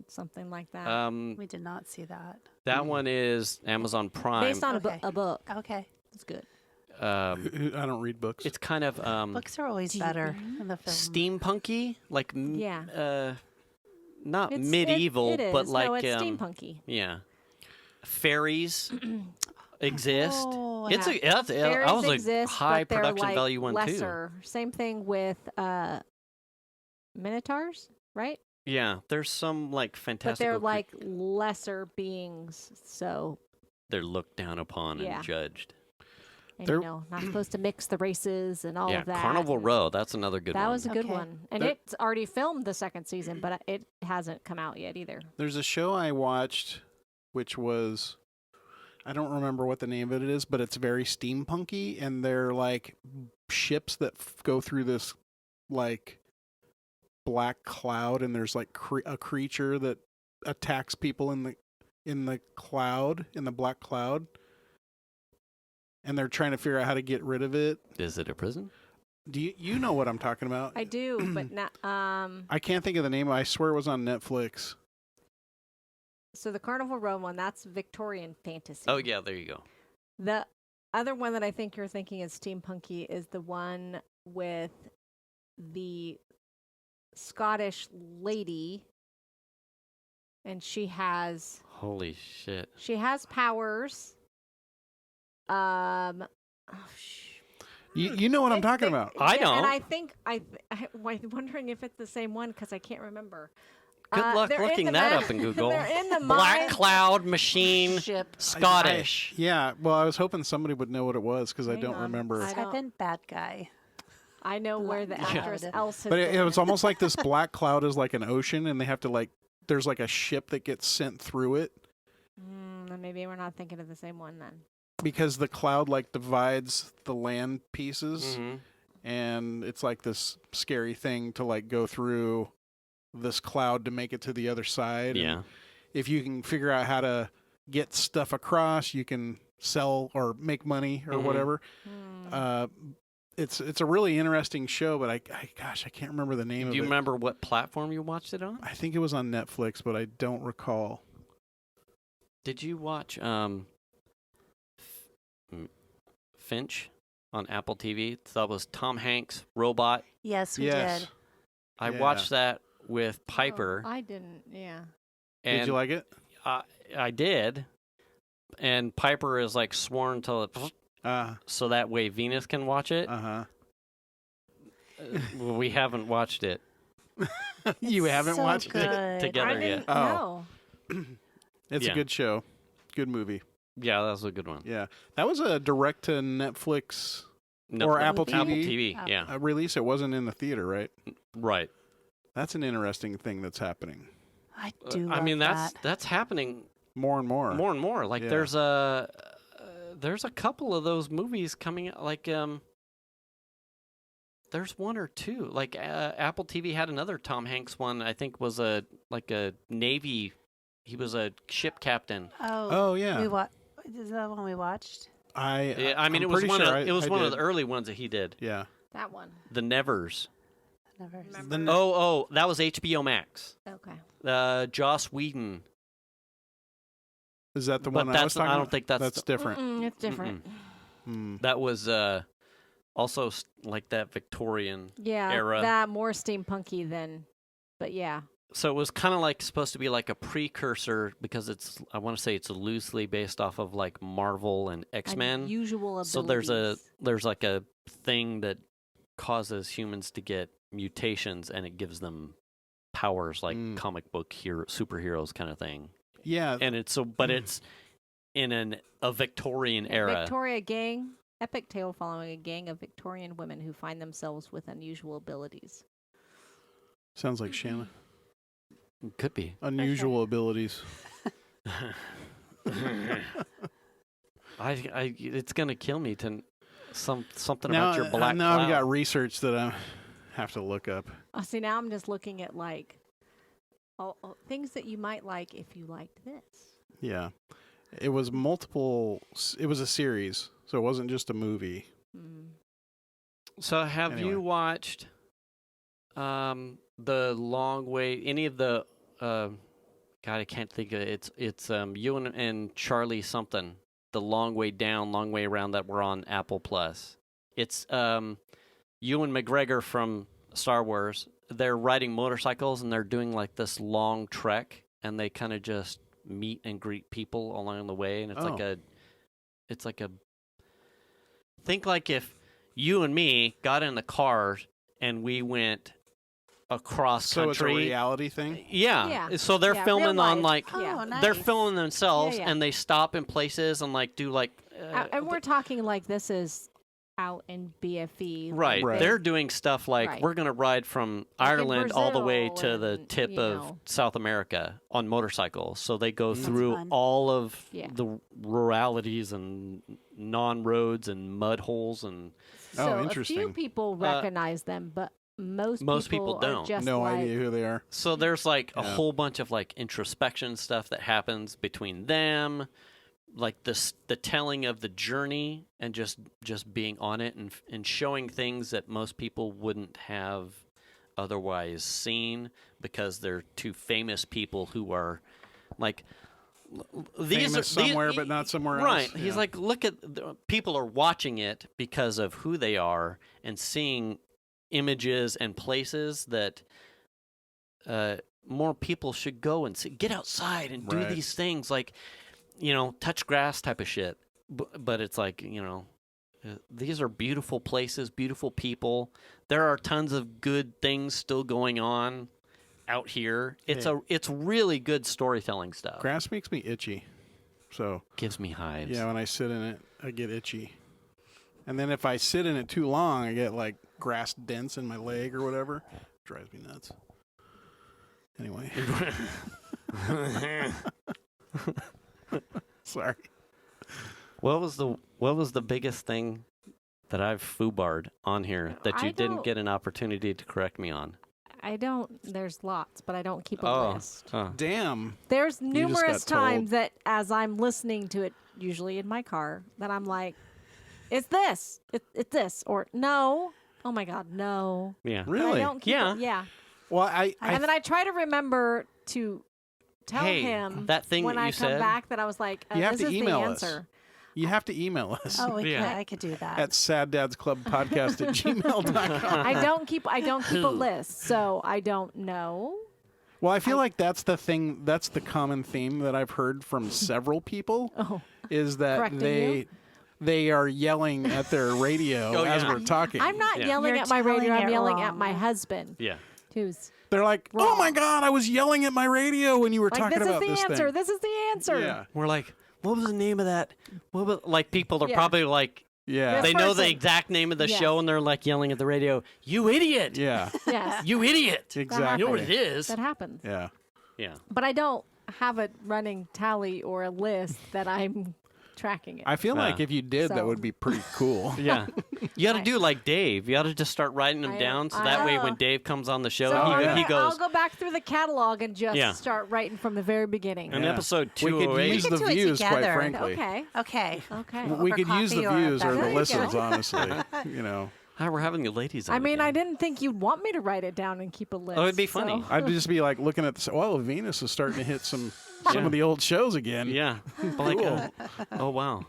S4: Something like that.
S5: We did not see that.
S3: That one is Amazon Prime.
S4: Based on
S5: Okay.
S4: a book.
S5: Okay.
S4: It's good.
S2: I don't read books.
S3: It's kind of
S5: Books are always
S4: Do you
S5: better
S4: read?
S5: in the film.
S3: steampunky, like
S4: Yeah.
S3: not
S4: It's-
S3: medieval,
S4: it is.
S3: but like
S4: no, it's steampunky.
S3: yeah, fairies exist.
S5: Oh,
S3: It's
S4: yeah.
S3: a that's
S4: Fairies
S3: that was a
S4: exist,
S3: high
S4: but they're,
S3: production
S4: like,
S3: value one
S4: lesser. Same thing with Minotaurs, right?
S3: Yeah, there's some like
S4: But
S3: fantastic.
S4: they're like lesser beings, so
S3: they're looked down upon
S4: Yeah.
S3: and judged.
S4: and
S2: They're-
S4: not supposed to mix the races and all
S3: Yeah,
S4: of that.
S3: Carnival
S4: and
S3: Row. That's another good
S4: That
S3: one.
S4: was a good
S5: Okay.
S4: one, and
S2: There-
S4: it's already filmed the second season, but it hasn't come out yet either.
S2: There's a show I watched, which was, I don't remember what the name of it is, but it's very steampunky, and they're like ships that go through this like black cloud, and there's like a creature that attacks people in the cloud, in the black cloud, and they're trying to figure out how to get rid of it.
S3: Is it a prison?
S2: Do you know what I'm talking about?
S4: I do, but not.
S2: I can't think of the name. I swear it was on Netflix.
S4: So the Carnival Row one, that's Victorian fantasy.
S3: Oh yeah, there you go.
S4: The other one that I think you're thinking is steampunky is the one with the Scottish lady, and she has
S3: Holy shit.
S4: powers. Oh,
S2: You know what I'm talking about.
S3: I
S4: yeah,
S3: don't.
S4: And I think I'm wondering if it's the same one because I can't remember.
S3: Good luck
S4: they're in
S3: looking
S4: the
S3: that
S4: ma-
S3: up in Google.
S4: They're in the
S3: Black
S4: mine-
S3: Cloud Machine
S5: Ship.
S3: Scottish.
S2: Yeah, well, I was hoping somebody would know what it was because I
S4: Hang
S2: don't
S4: on.
S2: remember.
S4: I
S5: Type
S4: don't-
S5: in bad guy.
S4: I know where the
S5: Black
S4: actress
S5: Cloud.
S4: else has
S2: But
S4: been.
S2: it was almost like this black cloud is like an ocean, and they have to like. There's like a ship that gets sent through it
S4: Then maybe we're not thinking of the same one then.
S2: because the cloud like divides the land pieces,
S3: Mhm.
S2: and it's like this scary thing to like go through this cloud to make it to the other side. And
S3: Yeah.
S2: if you can figure out how to get stuff across, you can sell or make money or
S3: Mhm.
S2: whatever.
S4: Hmm.
S2: It's a really interesting show, but I can't remember the name
S3: Do
S2: of
S3: you
S2: it.
S3: remember what platform you watched it on?
S2: I think it was on Netflix, but I don't recall.
S3: Did you watch Finch on Apple TV? That was Tom Hanks' robot.
S5: Yes, we
S2: Yes.
S5: did.
S3: I
S2: Yeah.
S3: watched that with Piper.
S4: I didn't. Yeah.
S3: And
S2: Did you like it?
S3: I did. And Piper is like sworn to so that way Venus can watch it.
S2: Uh-huh.
S3: We haven't watched it.
S2: You
S5: It's
S2: haven't
S5: so
S2: watched
S5: good.
S2: it?
S3: together
S4: I
S3: yet.
S4: didn't
S2: Oh.
S4: know.
S2: It's
S3: Yeah.
S2: a good show. Good movie.
S3: Yeah, that was a good one.
S2: Yeah. That was a direct to Netflix
S3: No,
S2: or Apple
S5: movie?
S3: Apple
S2: TV
S3: TV.
S5: Oh.
S3: Yeah,
S2: release. It wasn't in the theater, right?
S3: right.
S2: That's an interesting thing that's happening.
S5: I do.
S3: I mean,
S5: love
S3: that's happening
S2: More and more.
S3: more and more. Like
S2: Yeah.
S3: there's a couple of those movies coming out. Like there's one or two. Like Apple TV had another Tom Hanks one. I think was a Navy. He was a ship captain.
S2: Oh, yeah.
S5: Is that one we watched?
S3: Yeah, I mean,
S2: I'm
S3: it was
S2: pretty
S3: one.
S2: sure
S3: It was
S2: I
S3: one of
S2: did.
S3: the early ones that he did.
S2: Yeah.
S4: That one.
S3: The Nevers.
S5: Never.
S4: Remember?
S2: The-
S3: Oh, that was HBO Max.
S4: Okay.
S3: Joss Whedon.
S2: Is that the
S3: But
S2: one I was
S3: that's-
S2: talking
S3: I don't
S2: about?
S3: think that's
S2: That's
S3: the-
S2: different.
S4: It's different.
S2: Hmm.
S3: That was also like that Victorian.
S4: Yeah.
S3: Era.
S4: That more steampunky than, but yeah.
S3: So it was kind of like supposed to be like a precursor because I want to say it's loosely based off of like Marvel and X-Men.
S4: Unusual abilities.
S3: So there's like a thing that causes humans to get mutations and it gives them powers like comic book superheroes kind of thing.
S2: Yeah.
S3: And but it's in a Victorian era.
S4: Victoria gang. Epic tale following a gang of Victorian women who find themselves with unusual abilities.
S2: Sounds like Shana.
S3: Could be.
S2: Unusual abilities.
S3: It's gonna kill me to something
S2: Now,
S3: about your black
S2: now
S3: cloud.
S2: I've got research that I have to look up.
S4: Oh, see, now I'm just looking at like all things that you might like if you liked this.
S2: Yeah. It was multiple. It was a series, so it wasn't just a movie.
S3: So have
S2: Anyway.
S3: you watched The Long Way? Any of the God, I can't think of it. It's you and Charlie something. The Long Way Down, Long Way Around that were on Apple Plus. It's Ewan McGregor from Star Wars. They're riding motorcycles and they're doing like this long trek, and they kind of just meet and greet people along the way, and it's like a think like if you and me got in the car and we went across
S2: So it's a
S3: country.
S2: reality thing?
S3: Yeah.
S4: Yeah.
S3: So they're
S4: Yeah,
S3: filming
S4: real
S3: on
S4: life.
S3: like
S5: Oh, nice.
S3: they're filming themselves
S4: Yeah, yeah.
S3: and they stop in places and like do like
S4: And we're talking like this is out in BFE.
S3: right.
S2: Right.
S3: They're doing stuff like
S4: Right.
S3: we're going to ride from
S4: Like in
S3: Ireland all the way
S4: Brazil
S3: to the
S4: and,
S3: tip
S4: you
S3: of
S4: know.
S3: South America on motorcycles. So they go through
S5: fun.
S3: all of
S4: Yeah.
S3: the ruralities and non-roads and mud holes and
S4: So a few
S2: interesting.
S4: people recognize them, but most
S3: people
S4: are
S3: don't.
S4: Just
S2: No
S4: like,
S2: idea who they are.
S3: so there's like a
S2: Yeah.
S3: whole bunch of like introspection stuff that happens between them, like the telling of the journey and just being on it and showing things that most people wouldn't have otherwise seen because they're two famous people who are like these
S2: Famous
S3: are
S2: somewhere, but not somewhere else.
S3: right.
S2: Yeah.
S3: He's like, look at people are watching it because of who they are and seeing images and places that more people should go and see. Get outside and do
S2: Right.
S3: these things, like touch grass type of shit. But it's like these are beautiful places, beautiful people. There are tons of good things still going on out here. It's really good storytelling stuff.
S2: Grass makes me itchy. So,
S3: Gives me hives.
S2: yeah, when I sit in it, I get itchy. And then if I sit in it too long, I get like grass dents in my leg or whatever. Drives me nuts. Anyway. Sorry.
S3: What was the biggest thing that I've foobarred on here that you didn't get an opportunity to correct me on?
S4: I don't. There's lots, but I don't keep a
S3: Oh.
S4: list.
S2: Damn.
S4: There's
S2: just
S4: numerous
S2: got told.
S4: times that as I'm listening to it, usually in my car, that I'm like, "It's this. It's this," or "No." Oh my God, no.
S3: Yeah.
S4: And
S2: Really?
S4: I don't keep
S3: Yeah.
S4: it. Yeah.
S2: Well, I
S4: And then I try to remember to tell
S3: Hey,
S4: him
S3: that thing
S4: when
S3: that
S4: I
S3: you
S4: come
S3: said?
S4: back that I was like,
S2: You have
S4: "This
S2: to
S4: is the
S2: email us.
S4: answer."
S2: you have to email us
S5: Oh,
S3: Yeah.
S5: I could do that.
S2: at saddadsclubpodcast@gmail.com.
S4: I don't keep a list, so I don't know.
S2: Well, I feel like that's the thing. That's the common theme that I've heard from several people
S4: Oh,
S2: is that
S4: Correcting
S2: they are yelling at their radio
S3: Oh,
S2: as
S3: yeah.
S2: we're talking.
S4: I'm not
S3: Yeah.
S4: yelling
S5: You're
S4: at my radio.
S5: telling
S4: I'm
S5: it
S4: yelling at
S5: wrong.
S4: my husband,
S3: Yeah.
S4: who's
S2: They're like, "Oh my God, I was yelling at my radio when you were
S4: like,
S2: talking
S4: "This is
S2: about
S4: the
S2: this
S4: answer.
S2: thing."
S4: This is the answer."
S2: Yeah,
S3: We're like, what was the name of that? What was, like people are
S4: Yeah.
S3: probably like
S2: yeah,
S3: they know the
S4: person.
S3: exact name of the
S4: Yes.
S3: show and they're like yelling at the radio, "You idiot!
S2: yeah,
S4: Yes,
S3: You idiot!
S2: exactly.
S3: You know what it is?"
S4: that happens.
S2: Yeah,
S3: Yeah.
S4: But I don't have a running tally or a list that I'm tracking it.
S2: I feel like if you did, that
S4: So-
S2: would be pretty cool.
S3: Yeah. You got to do like Dave. You got to just start writing them
S4: I-
S3: down so
S4: I
S3: that way
S4: know.
S3: when Dave comes on the show,
S4: so
S2: Oh,
S3: he,
S2: yeah.
S3: he
S4: I'll
S3: goes,
S4: go back through the catalog and just
S3: Yeah.
S4: start writing from the very beginning.
S3: in
S2: Yeah.
S3: episode
S2: We could
S3: 208.
S2: use
S5: We
S2: the
S5: could do it
S2: views, quite
S5: together.
S2: frankly.
S4: Okay.
S5: Okay.
S4: Okay.
S2: We
S5: Over
S2: could use the
S5: coffee or
S2: views or
S5: at
S2: the
S5: that.
S2: listens, honestly. You know,
S3: Hi, we're having the ladies on
S4: I mean,
S3: again.
S4: I didn't think you'd want me to write it down and keep a list.
S3: Oh, it'd be funny.
S4: so-
S2: I'd just be like looking at the. Well, Venus is starting to hit some of the old shows again.
S3: Yeah. But like, oh, wow.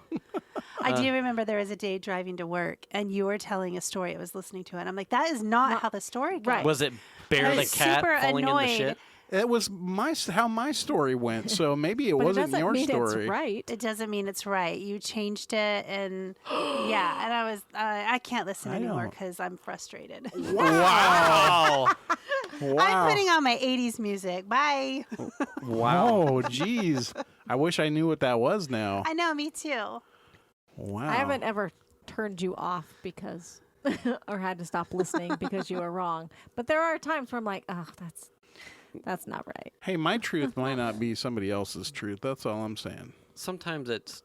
S5: I do remember there was a day driving to work, and you were telling a story. I was listening to it. I'm like, that is not how the story goes.
S4: Right.
S3: Was it Bear
S5: I
S3: the
S5: was
S3: Cat
S5: super
S3: falling in the
S5: annoyed.
S3: shit?
S2: It was how my story went, so maybe it
S4: But
S2: wasn't
S4: it doesn't
S2: your
S4: mean
S2: story.
S4: it's right.
S5: It doesn't mean it's right. You changed it, and yeah, and I was, I can't listen anymore
S2: don't-
S5: because I'm frustrated.
S3: Wow.
S2: Wow!
S5: I'm putting on my 80s music. Bye.
S2: Wow! Oh, jeez. I wish I knew what that was now.
S5: I know, me too.
S2: Wow!
S4: I haven't ever turned you off because, or had to stop listening because you were wrong. But there are times where I'm like, oh, that's not right.
S2: Hey, my truth might not be somebody else's truth. That's all I'm saying.
S3: Sometimes it's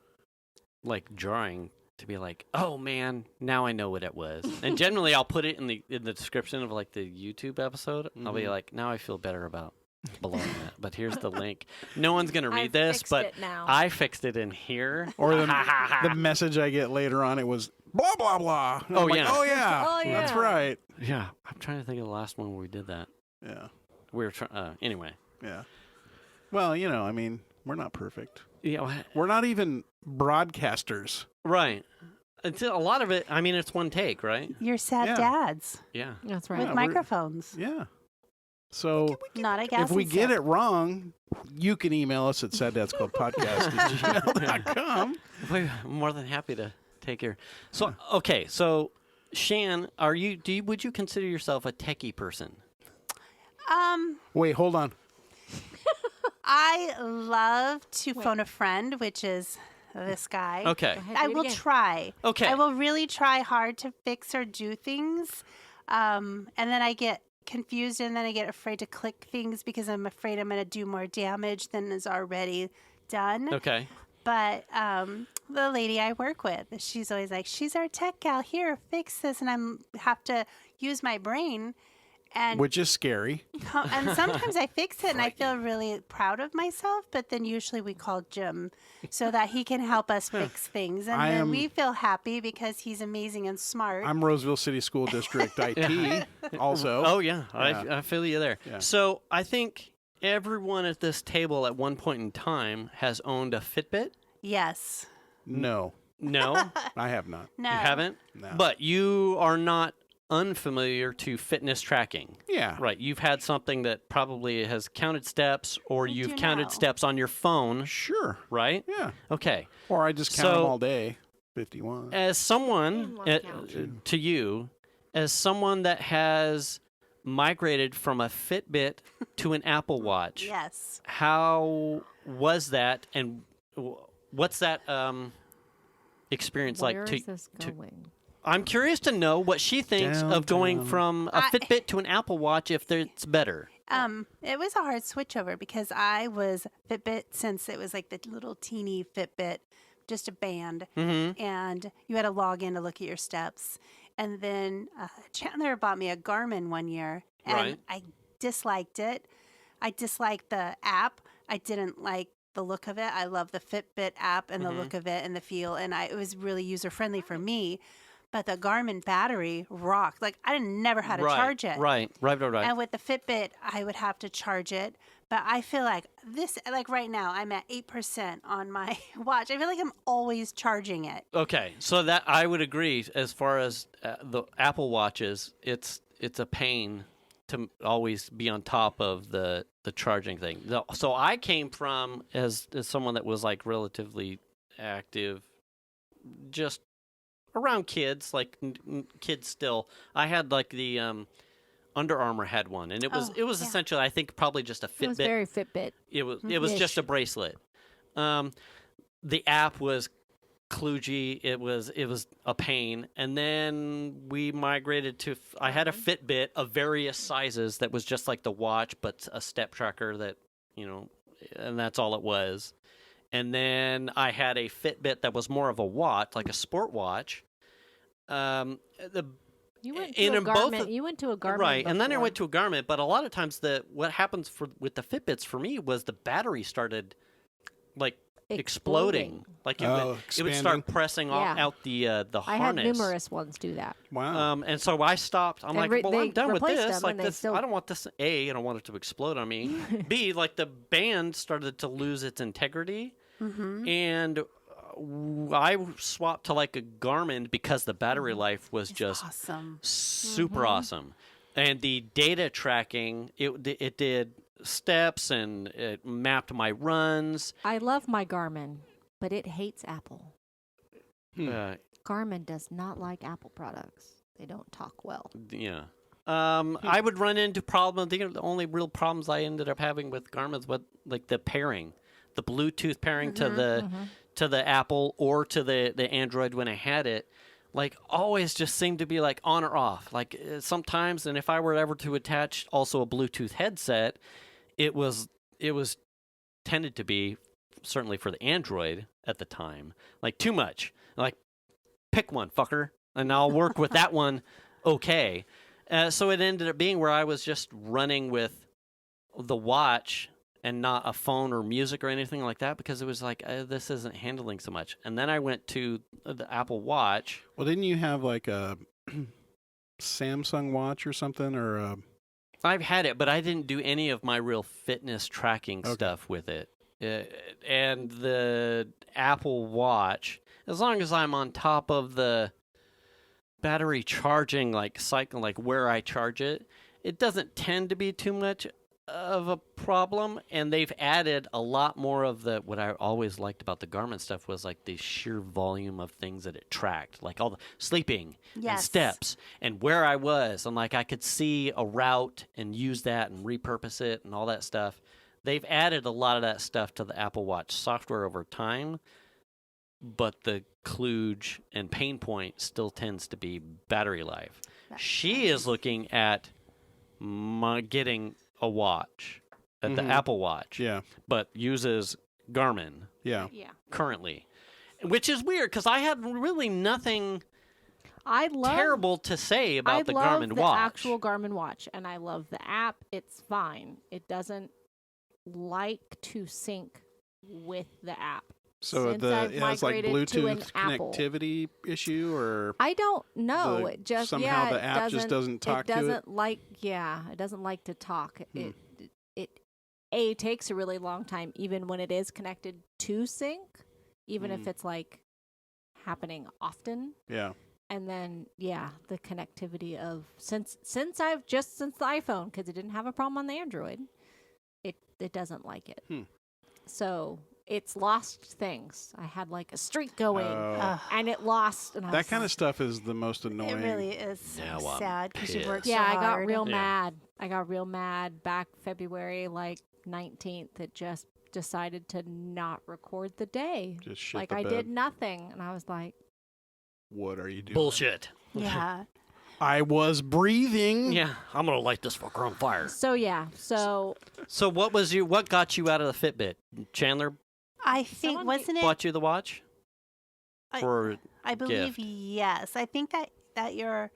S3: like jarring to be like, oh man, now I know what it was. And generally I'll put it in the description of like the YouTube episode. I'll be like, now I feel better about blowing it. But here's the link. No one's gonna read
S4: I've
S3: this,
S4: fixed
S3: but
S4: it now.
S3: I fixed it in here.
S2: Or the message I get later on, it was blah blah blah. And
S3: Oh,
S2: I'm like,
S3: yeah.
S2: oh yeah,
S4: Oh,
S2: that's
S4: yeah.
S2: right.
S3: Yeah, I'm trying to think of the last one where we did that.
S2: Yeah,
S3: We were trying. Anyway.
S2: yeah. Well, you know, I mean, we're not perfect.
S3: Yeah.
S2: We're not even broadcasters.
S3: Right. It's a lot of it. I mean, it's one take, right?
S5: You're sad
S2: Yeah.
S5: dads
S3: Yeah.
S4: That's
S2: Yeah,
S4: right.
S5: with
S2: we're-
S5: microphones.
S2: Yeah. So
S5: Not a gas
S2: if we
S5: and
S2: get
S5: sip.
S2: it wrong, you can email us at saddadsclubpodcast@gmail.com.
S3: I'm more than happy to take your. So okay, so Shan, would you consider yourself a techie person?
S2: Wait, hold on.
S5: I love to phone a friend, which is this guy.
S3: Okay.
S5: I will try.
S3: Okay.
S5: I will really try hard to fix or do things. And then I get confused and then I get afraid to click things because I'm afraid I'm going to do more damage than is already done.
S3: Okay.
S5: But the lady I work with, she's always like, she's our tech gal. Here, fix this. And I have to use my brain. And
S2: Which is scary.
S5: and sometimes I fix it and I feel really proud of myself, but then usually we call Jim so that he can help us fix things. And then we feel happy because he's amazing and smart.
S2: I'm Roseville City School District IT also.
S3: Oh, yeah. I feel you there.
S2: Yeah.
S3: So I think everyone at this table at one point in time has owned a Fitbit.
S5: Yes.
S2: No,
S3: No,
S2: I have not.
S5: No.
S3: you haven't?
S2: No.
S3: But you are not unfamiliar to fitness tracking.
S2: Yeah.
S3: Right. You've had something that probably has counted steps, or you've
S5: do
S3: counted
S5: now.
S3: steps on your phone,
S2: Sure.
S3: right?
S2: Yeah.
S3: Okay.
S2: Or I just count them
S3: So-
S2: all day. 51.
S3: As someone,
S4: love count.
S3: to you, as someone that has migrated from a Fitbit to an Apple Watch,
S5: Yes.
S3: how was that, and what's that experience
S4: Where
S3: like?
S4: is this going?
S3: I'm curious to know what she thinks of going
S2: Downtown.
S3: from a Fitbit to an Apple Watch, if it's better.
S5: It was a hard switchover because I was Fitbit since it was like the little teeny Fitbit, just a band, and you had to log in to look at your steps. And then Chandler bought me a Garmin one year, and
S3: Right.
S5: I disliked it. I disliked the app. I didn't like the look of it. I love the Fitbit app and the look of it and the feel, and it was really user friendly for me. But the Garmin battery rocked. Like I never had to charge it.
S3: Right.
S5: And with the Fitbit, I would have to charge it. But I feel like like right now, I'm at 8% on my watch. I feel like I'm always charging it.
S3: Okay, so that I would agree. As far as the Apple Watches, it's a pain to always be on top of the charging thing. So I came from as someone that was like relatively active, just around kids, like kids still. I had like the Under Armour had one, and it was
S5: yeah.
S3: essentially, I think, probably just a Fitbit.
S4: It was very Fitbit.
S3: It was just a bracelet. The app was kludgy. It was a pain. And then we migrated to. I had a Fitbit of various sizes that was just like the watch, but a step tracker that and that's all it was. And then I had a Fitbit that was more of a watch, like a sport watch.
S4: You went
S3: in
S4: to a
S3: both
S4: Garmin.
S3: of-
S4: You went to a Garmin.
S3: Right, and then I
S4: before.
S3: went to a Garmin. But a lot of times, what happens with the Fitbits for me was the battery started like exploding. Like it would
S2: expanding.
S3: start pressing
S4: Yeah.
S3: out the
S4: I had
S3: harness.
S4: numerous ones do that.
S2: Wow.
S3: And so I stopped. I'm
S4: And
S3: like,
S4: re-
S3: well,
S4: they
S3: I'm done with
S4: replaced
S3: this.
S4: them,
S3: Like
S4: and they
S3: this,
S4: still-
S3: I don't want this. A, I don't want it to explode on me. B, like the band started to lose its integrity, and I swapped to like a Garmin because the battery life was just
S5: Awesome.
S3: super awesome, and the data tracking it did steps and it mapped my runs.
S4: I love my Garmin, but it hates Apple. Garmin does not like Apple products. They don't talk well.
S3: Yeah. I would run into problems. The only real problems I ended up having with Garmin's was like the pairing, the Bluetooth pairing to the Apple or to the Android when I had it. Like always just seemed to be like on or off. Like sometimes, and if I were ever to attach also a Bluetooth headset, it was tended to be, certainly for the Android at the time, like too much. Like pick one, fucker, and I'll work with that one. Okay. So it ended up being where I was just running with the watch and not a phone or music or anything like that, because it was like, this isn't handling so much. And then I went to the Apple Watch.
S2: Well, didn't you have like a Samsung watch or something, or a...
S3: I've had it, but I didn't do any of my real fitness tracking stuff with it. And the Apple Watch, as long as I'm on top of the battery charging like cycle, like where I charge it, it doesn't tend to be too much of a problem, and they've added a lot more of the, what I always liked about the Garmin stuff was like the sheer volume of things that it tracked, like all the sleeping and
S5: Yes.
S3: steps and where I was, and like I could see a route and use that and repurpose it and all that stuff. They've added a lot of that stuff to the Apple Watch software over time, but the kludge and pain point still tends to be battery life. She is looking at getting a watch, at the Apple Watch, but uses Garmin
S2: Yeah.
S4: Yeah.
S3: currently, which is weird because I had really nothing
S4: I love
S3: terrible to say about
S4: I
S3: the
S4: love
S3: Garmin
S4: the
S3: watch.
S4: actual Garmin watch, and I love the app. It's fine. It doesn't like to sync with the app.
S2: So
S4: Since
S2: it
S4: I've
S2: has like
S4: migrated to an
S2: Bluetooth
S4: Apple.
S2: connectivity issue, or
S4: I don't know.
S2: The-
S4: It just
S2: somehow the
S4: it
S2: app just doesn't talk to it?
S4: It doesn't like it doesn't like to talk. It takes a really long time, even when it is connected to sync, even if it's like happening often.
S2: yeah.
S4: And then the connectivity of since the iPhone, because it didn't have a problem on the Android, it doesn't like it. So it's lost things. I had like a streak going, and it lost. And I
S2: That
S4: was
S2: kind
S4: like,
S2: of stuff is the most annoying.
S5: It really is so
S3: Yeah, well, I'm
S5: sad because you work so
S4: I got
S5: hard.
S4: real
S3: Yeah.
S4: mad. I got real mad back February 19th. It just decided to not record the day.
S2: Just shit
S4: Like
S2: the
S4: I
S2: bed.
S4: did nothing, and I was like,
S2: What are you doing?
S3: Bullshit.
S5: Yeah.
S2: I was breathing.
S3: Yeah, I'm gonna light this fucker on fire.
S4: so
S3: So what got you out of the Fitbit? Chandler
S5: I think,
S4: Someone
S5: wasn't it?
S3: bought you the watch?
S5: I-
S3: For
S5: I believe,
S3: gift.
S5: yes. I think that you're.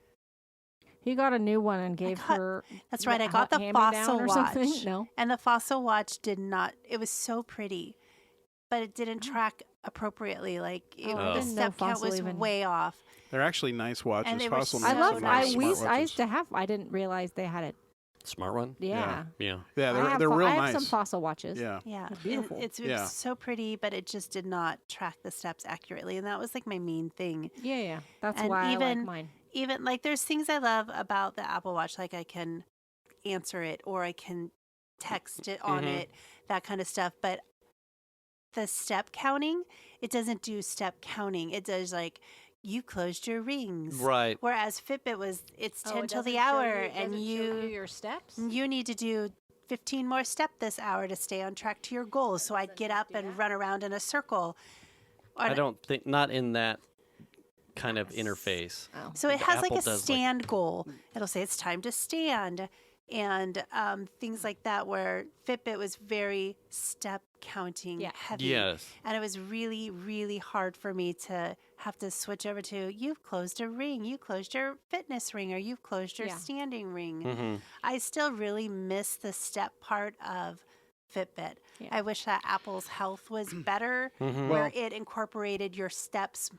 S4: he got a new one and gave
S5: got-
S4: her.
S5: That's right. I
S4: what,
S5: got the
S4: hand-me-down
S5: fossil
S4: or
S5: watch.
S4: something? No.
S5: And the fossil watch did not. It was so pretty, but it didn't track appropriately. Like
S4: Oh,
S5: the
S4: I didn't know
S5: step count
S4: Fossil
S5: was
S4: even-
S5: way off.
S2: They're actually nice watches.
S5: And they were
S2: Fossil
S5: so
S4: I
S2: makes
S4: love.
S2: some
S5: nice
S2: nice
S4: I
S2: smartwatches.
S4: used to have. I didn't realize they had it.
S3: smart one?
S4: Yeah.
S3: Yeah.
S2: Yeah,
S4: I have
S2: they're real
S4: I have
S2: nice.
S4: some fossil watches.
S2: Yeah.
S5: Yeah,
S4: They're beautiful.
S5: It
S2: Yeah.
S5: was so pretty, but it just did not track the steps accurately, and that was like my main thing.
S4: Yeah. That's
S5: And
S4: why I
S5: even-
S4: like mine.
S5: Even like there's things I love about the Apple Watch, like I can answer it or I can text it on it, that kind of stuff. But the step counting, it doesn't do step counting. It does like you closed your rings.
S3: Right.
S5: Whereas Fitbit it's 10 till the
S4: doesn't show
S5: hour,
S4: you-
S5: and
S4: doesn't show
S5: you
S4: your steps.
S5: need to do 15 more steps this hour to stay on track to your goals. So I'd get up and run around in a circle.
S3: I don't think not in that kind of interface.
S4: Oh.
S5: So it has
S3: Apple
S5: like a
S3: does,
S5: stand goal. It'll say it's time to stand, and things like that. Where Fitbit was very step counting heavy,
S3: Yes.
S5: and it was really, really hard for me to have to switch over to you've closed a ring, you closed your fitness ring, or you've closed your
S4: Yeah.
S5: standing ring.
S3: Mm-hmm.
S5: I still really miss the step part of Fitbit.
S4: Yeah.
S5: I wish that Apple's Health was better,
S3: Mm-hmm.
S5: where it incorporated your steps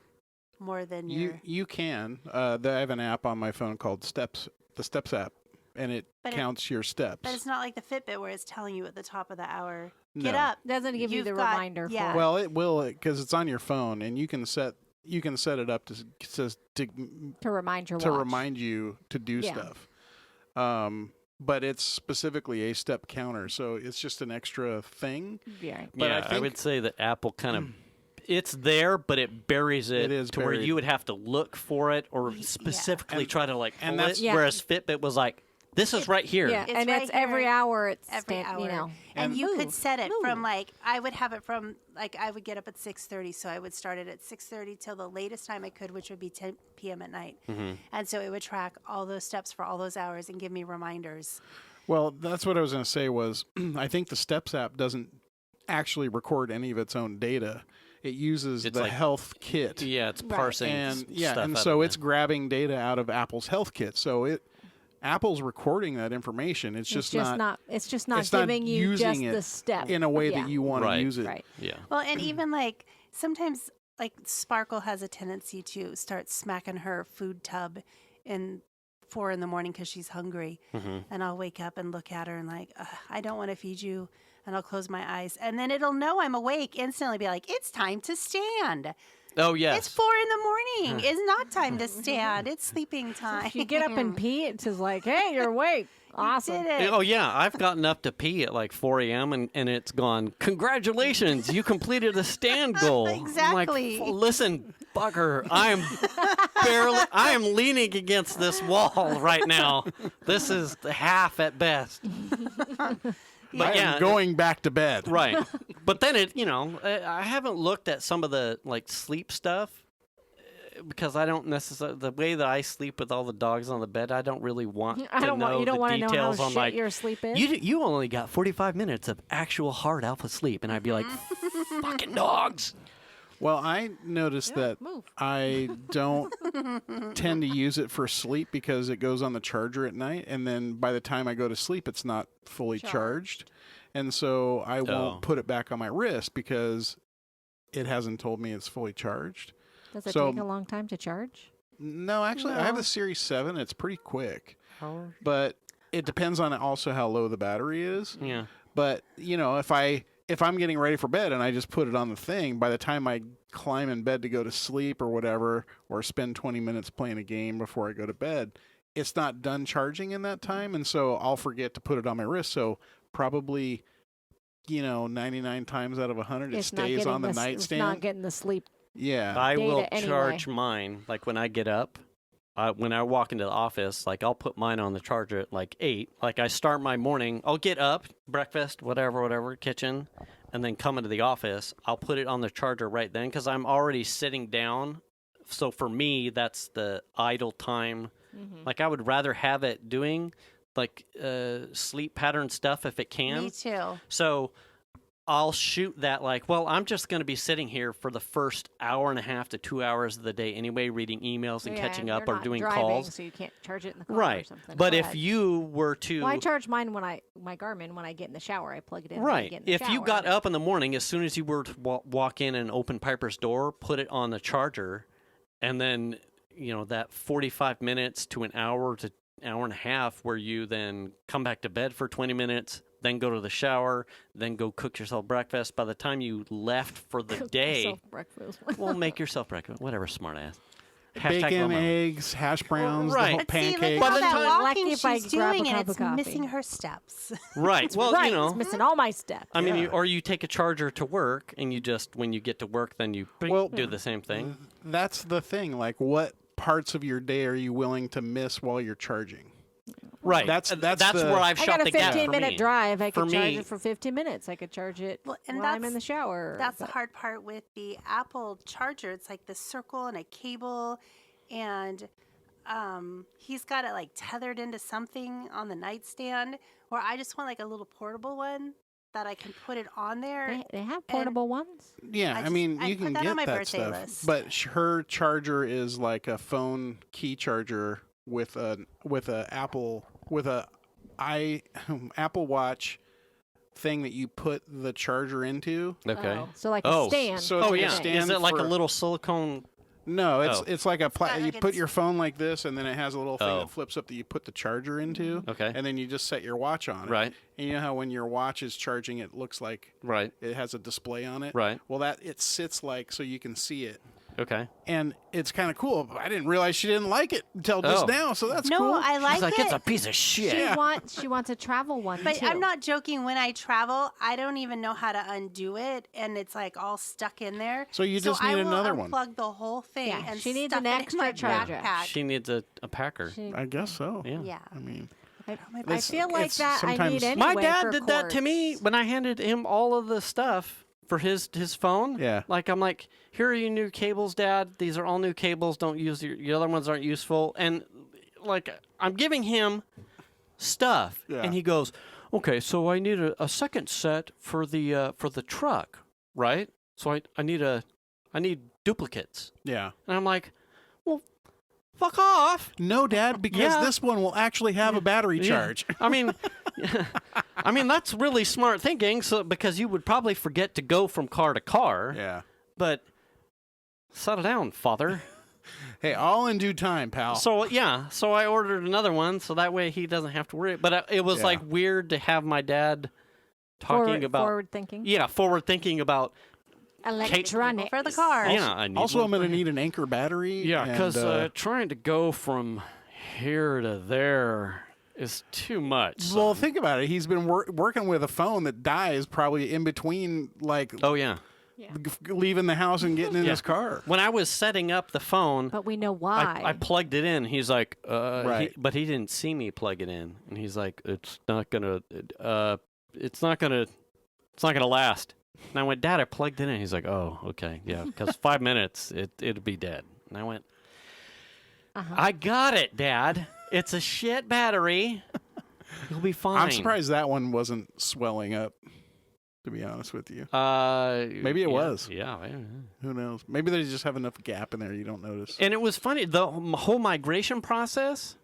S5: more than your.
S2: You can. I have an app on my phone called Steps, the Steps app, and it
S5: But it-
S2: counts your steps.
S5: But it's not like the Fitbit where it's telling you at the top of the hour, get
S2: No.
S5: up.
S4: Doesn't give you
S5: You've
S4: the
S5: got-
S4: reminder
S5: yeah.
S4: for
S2: Well, it will because it's on your phone, and you can set it up to
S4: to remind your
S2: to
S4: watch.
S2: remind you to do
S4: Yeah.
S2: stuff. But it's specifically a step counter, so it's just an extra thing.
S4: Yeah.
S2: But I
S3: I
S2: think-
S3: would say that Apple kind of it's there, but it buries it,
S2: It is
S3: to where
S2: buried.
S3: you would have to look for it or specifically
S2: And-
S3: try to like
S2: and
S3: pull
S2: that's-
S3: it.
S4: Yeah.
S3: Whereas Fitbit was like, this is right here.
S4: Yeah,
S5: It's
S4: and
S5: right
S4: it's every
S5: here,
S4: hour. It's
S5: every hour.
S4: You know.
S5: And you could
S4: move,
S5: set it from
S4: move.
S5: like, I would have it from like, I would get up at 6:30. So I would start it at 6:30 till the latest time I could, which would be 10 p.m. at night. And so it would track all those steps for all those hours and give me reminders.
S2: Well, that's what I was going to say was I think the Steps app doesn't actually record any of its own data. It uses
S3: It's
S2: the
S3: like-
S2: health kit.
S3: Yeah, it's
S4: Right.
S3: parsing
S2: And
S3: stuff
S2: and
S3: out
S2: so
S3: of
S2: it's grabbing data out of Apple's health kit. So Apple's recording that information. It's just not
S4: It's just not
S2: it's not
S4: giving you just
S2: using
S4: the
S2: it
S4: step
S2: in a way
S4: Yeah.
S2: that you want
S3: Right.
S2: to use it.
S4: Right.
S3: Yeah.
S5: Well, and even like sometimes like Sparkle has a tendency to start smacking her food tub in 4 a.m. because she's hungry. And I'll wake up and look at her and like, I don't want to feed you. And I'll close my eyes. And then it'll know I'm awake instantly, be like, it's time to stand.
S3: Oh, yes.
S5: It's 4 a.m. It's not time to stand. It's sleeping time.
S4: If you get up and pee, it's just like, hey, you're awake. Awesome.
S5: Did it.
S3: Oh, yeah. I've gotten up to pee at like 4 a.m. and it's gone, congratulations, you completed a stand goal.
S5: Exactly.
S3: I'm like, listen, bugger, I am leaning against this wall right now. This is half at best. But
S2: I am going back to bed.
S3: Right. But then I haven't looked at some of the like sleep stuff because I don't necessarily, the way that I sleep with all the dogs on the bed, I don't really want to know
S4: you don't
S3: the
S4: want to know how
S3: details on
S4: shit
S3: like
S4: your sleep is.
S3: you only got 45 minutes of actual hard alpha sleep, and I'd be like, fucking dogs.
S2: Well, I noticed that
S4: move.
S2: I don't tend to use it for sleep because it goes on the charger at night, and then by the time I go to sleep, it's not fully charged. And so I won't put it back on my wrist because it hasn't told me it's fully charged.
S4: Does it
S2: So-
S4: take a long time to charge?
S2: No, actually, I have the Series 7. It's pretty quick. But it depends on also how low the battery is.
S3: Yeah.
S2: But, if I'm getting ready for bed and I just put it on the thing, by the time I climb in bed to go to sleep or whatever, or spend 20 minutes playing a game before I go to bed, it's not done charging in that time. And so I'll forget to put it on my wrist. So probably, 99 times out of 100, it stays on the nightstand.
S4: It's not getting the sleep.
S2: Yeah.
S3: I will
S4: data
S3: charge mine like when I get up. When I walk into the office, like I'll put mine on the charger at like 8. Like I start my morning, I'll get up, breakfast, whatever, kitchen, and then come into the office. I'll put it on the charger right then because I'm already sitting down. So for me, that's the idle time. Like I would rather have it doing like sleep pattern stuff if it can.
S5: Me too.
S3: So I'll shoot that like, well, I'm just going to be sitting here for the first hour and a half to 2 hours of the day anyway, reading emails and catching up
S4: you're
S3: or
S4: not
S3: doing
S4: driving,
S3: calls.
S4: so you can't charge it in the car or
S3: Right.
S4: something.
S3: But
S4: Go
S3: if
S4: ahead.
S3: you were to...
S4: Well, I charge mine my Garmin when I get in the shower. I plug it in. When I
S3: Right.
S4: get in the
S3: If you
S4: shower.
S3: got up in the morning, as soon as you were to walk in and open Piper's door, put it on the charger, and then, that 45 minutes to an hour to hour and a half where you then come back to bed for 20 minutes, then go to the shower, then go cook yourself breakfast. By the time you left for the day,
S4: Myself breakfast.
S3: well, make yourself breakfast. Whatever, smart ass.
S2: Bacon, eggs, hash browns,
S3: Right.
S2: the whole
S5: But see, look
S2: pancakes.
S5: how
S3: By the
S5: that
S3: time-
S5: walking
S4: Lucky if I
S5: she's
S4: grab a
S5: doing, and
S4: cup
S5: it's
S4: of coffee.
S5: missing her steps.
S3: Right. Well,
S4: right. It's missing all my steps.
S3: I mean, or you take a charger to work, and you just, when you get to work, then you do the same thing.
S2: That's the thing. Like, what parts of your day are you willing to miss while you're charging?
S3: Right.
S2: That's
S3: That's
S2: the-
S3: where I've
S4: I
S3: shot
S4: got a
S3: the gap for
S4: 15-minute
S3: me.
S4: drive. I
S3: For
S4: could charge
S3: me-
S4: it for 15 minutes. I could charge it
S5: Well, and
S4: while I'm in
S5: that's-
S4: the shower.
S5: That's the
S4: but-
S5: hard part with the Apple charger. It's like the circle and a cable, and he's got it like tethered into something on the nightstand. Where I just want like a little portable one that I can put it on there.
S4: They have portable ones.
S2: Yeah,
S5: I
S2: I mean,
S5: just- I
S2: you
S5: put
S2: can
S5: that
S2: get
S5: on my
S2: that
S5: birthday
S2: stuff,
S5: list.
S2: but her charger is like a phone key charger with a Apple Watch thing that you put the charger into.
S3: Okay.
S4: Oh, so like
S3: Oh,
S4: a stand.
S2: so it's
S3: Oh,
S2: like a
S3: yeah.
S2: stand
S3: Is it like a
S2: for-
S3: little silicone?
S2: No,
S3: Oh.
S2: it's like a
S5: got
S2: you
S5: like
S2: put
S5: it's-
S2: your phone like this, and then it has a little thing
S3: Oh.
S2: that flips up that you put the charger into.
S3: Okay.
S2: And then you just set your watch on it.
S3: Right.
S2: And you know how when your watch is charging, it looks like
S3: Right.
S2: it has a display on it.
S3: Right.
S2: Well, it sits like so you can see it.
S3: Okay.
S2: And it's kind of cool. But I didn't realize she didn't like it until just
S3: Oh.
S2: now, so that's
S5: No,
S2: cool.
S5: I
S3: She's
S5: like
S3: like,
S5: it.
S3: it's a piece of shit.
S4: She wants a travel one
S5: But
S4: too.
S5: I'm not joking. When I travel, I don't even know how to undo it, and it's like all stuck in there.
S2: So you just
S5: I
S2: need
S5: will
S2: another one.
S5: Unplug the whole thing.
S4: Yeah,
S5: and
S4: she needs
S5: stuff
S4: an
S5: it in
S4: extra
S5: my
S4: charger.
S5: backpack.
S3: She needs a packer.
S2: I guess so.
S3: Yeah.
S5: Yeah.
S2: I mean,
S4: I
S2: It's-
S4: feel like
S2: it's
S4: that. I
S2: sometimes-
S4: need anyway.
S3: My dad
S4: for
S3: did that to me
S4: cords.
S3: when I handed him all of the stuff for his phone.
S2: Yeah.
S3: Like, I'm like, here are your new cables, Dad. These are all new cables. Don't use your other ones aren't useful. And like, I'm giving him stuff,
S2: Yeah.
S3: and he goes, okay, so I need a second set for the truck, right? So I need duplicates.
S2: yeah.
S3: And I'm like, well, fuck off.
S2: No, Dad, because
S3: Yeah.
S2: this one will actually have a battery
S3: Yeah.
S2: charge.
S3: I mean, that's really smart thinking. So because you would probably forget to go from car to car.
S2: Yeah.
S3: But settle down, father.
S2: Hey, all in due time, pal.
S3: So yeah, so I ordered another one, so that way he doesn't have to worry. But it was
S2: Yeah.
S3: like weird to have my dad talking about
S4: forward thinking.
S3: forward thinking about
S4: Electronics.
S5: For the car.
S6: Yeah, I need
S2: Also,
S6: one
S2: I'm going to
S6: for-
S2: need an anchor battery.
S6: Yeah,
S2: and,
S6: because trying to go from here to there is too much.
S2: well,
S6: son.
S2: think about it. He's been working with a phone that dies probably in between, like,
S3: Oh yeah.
S2: leaving the house and getting in his car.
S3: When I was setting up the phone,
S4: But we know why.
S3: I plugged it in. He's like,
S2: Right.
S3: but he didn't see me plug it in, and he's like, it's not gonna last. And I went, Dad, I plugged it in. He's like, oh, okay, yeah, because 5 minutes, it'd be dead. And I went, I got it, Dad. It's a shit battery. You'll be fine.
S2: I'm surprised that one wasn't swelling up, to be honest with you.
S3: Maybe
S2: it was.
S3: Yeah.
S2: Who knows? Maybe they just have enough gap in there you don't notice.
S3: And it was funny. The whole migration process,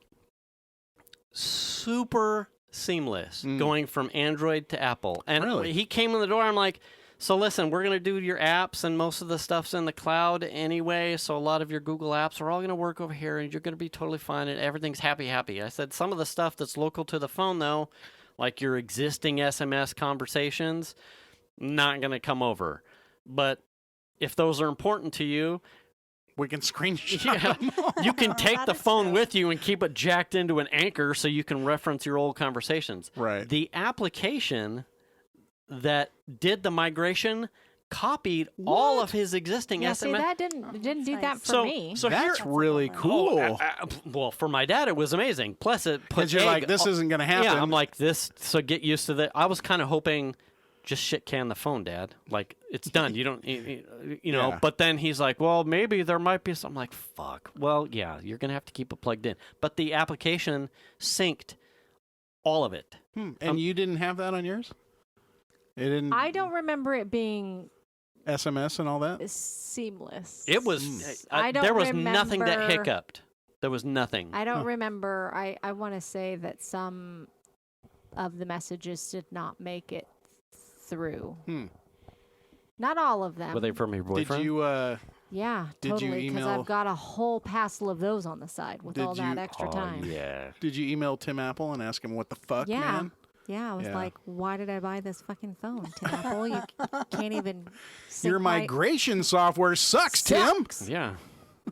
S3: super seamless, going from Android to Apple. And
S2: Really?
S3: he came in the door. I'm like, so listen, we're going to do your apps, and most of the stuff's in the cloud anyway, so a lot of your Google apps are all going to work over here, and you're going to be totally fine, and everything's happy. I said, some of the stuff that's local to the phone, though, like your existing SMS conversations, not going to come over. But if those are important to you,
S2: We can screenshot
S3: yeah,
S2: them.
S3: you can take
S5: That
S3: the
S5: is
S3: phone
S5: true.
S3: with you and keep it jacked into an anchor so you can reference your old conversations.
S2: Right.
S3: The application that did the migration copied all of his existing
S4: yeah,
S3: SMS.
S4: see, that didn't do
S5: nice.
S4: that for
S3: so,
S4: me.
S3: so
S2: That's
S3: here,
S2: really cool.
S3: well, for my dad, it was amazing. Plus, it put
S2: Because you're like, this isn't going to happen.
S3: Yeah, I'm like this. So get used to that. I was kind of hoping, just shit can the phone, Dad. Like it's done. You don't, you know.
S2: Yeah.
S3: But then he's like, well, maybe there might be some. I'm like, fuck. Well, yeah, you're gonna have to keep it plugged in. But the application synced all of it.
S2: And you didn't have that on yours? It didn't
S4: I don't remember it being
S2: SMS and all that?
S4: seamless.
S3: It was.
S4: I don't
S3: there was nothing that
S4: remember-
S3: hiccuped. There was nothing.
S4: I don't remember. I want to say that some of the messages did not make it through. Not all of them.
S3: Were they from your boyfriend?
S2: Did you
S4: Yeah,
S2: Did you
S4: totally. Because
S2: email-
S4: I've got a whole passel of those on the side with
S2: Did
S4: all that
S2: you-
S4: extra
S3: Oh,
S4: time.
S3: yeah.
S2: did you email Tim Apple and ask him what the fuck,
S4: Yeah.
S2: man?
S4: Yeah, I was
S2: Yeah.
S4: like, why did I buy this fucking phone, Tim Apple? You can't even sync
S2: Your
S4: my-
S2: migration software sucks, Tim.
S4: Sucks.
S3: Yeah.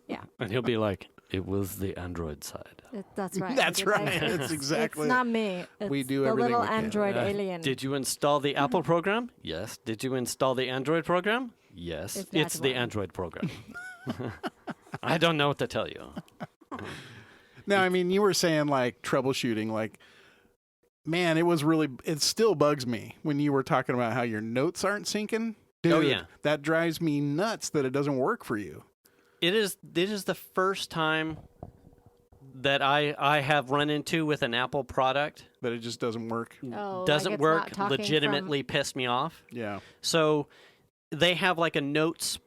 S4: Yeah,
S3: And he'll be like, it was the Android side.
S4: that's right.
S2: That's
S4: I did-
S2: right.
S4: I-
S2: That's exactly
S4: It's not me. It's
S2: We do
S4: the
S2: everything
S4: little
S2: we can.
S4: Android alien.
S3: Did you install the Apple program? Yes. Did you install the Android program? Yes.
S4: It's
S3: It's
S4: that
S3: the
S4: one.
S3: Android program. I don't know what to tell you.
S2: No, I mean, you were saying like troubleshooting, like, man, it still bugs me when you were talking about how your notes aren't syncing. Dude,
S3: Oh, yeah.
S2: That drives me nuts that it doesn't work for you.
S3: It is the first time that I have run into with an Apple product
S2: That it just doesn't work.
S4: Oh, like
S3: doesn't
S4: it's
S3: work,
S4: not talking
S3: legitimately pissed me off.
S2: Yeah.
S3: So they have like a native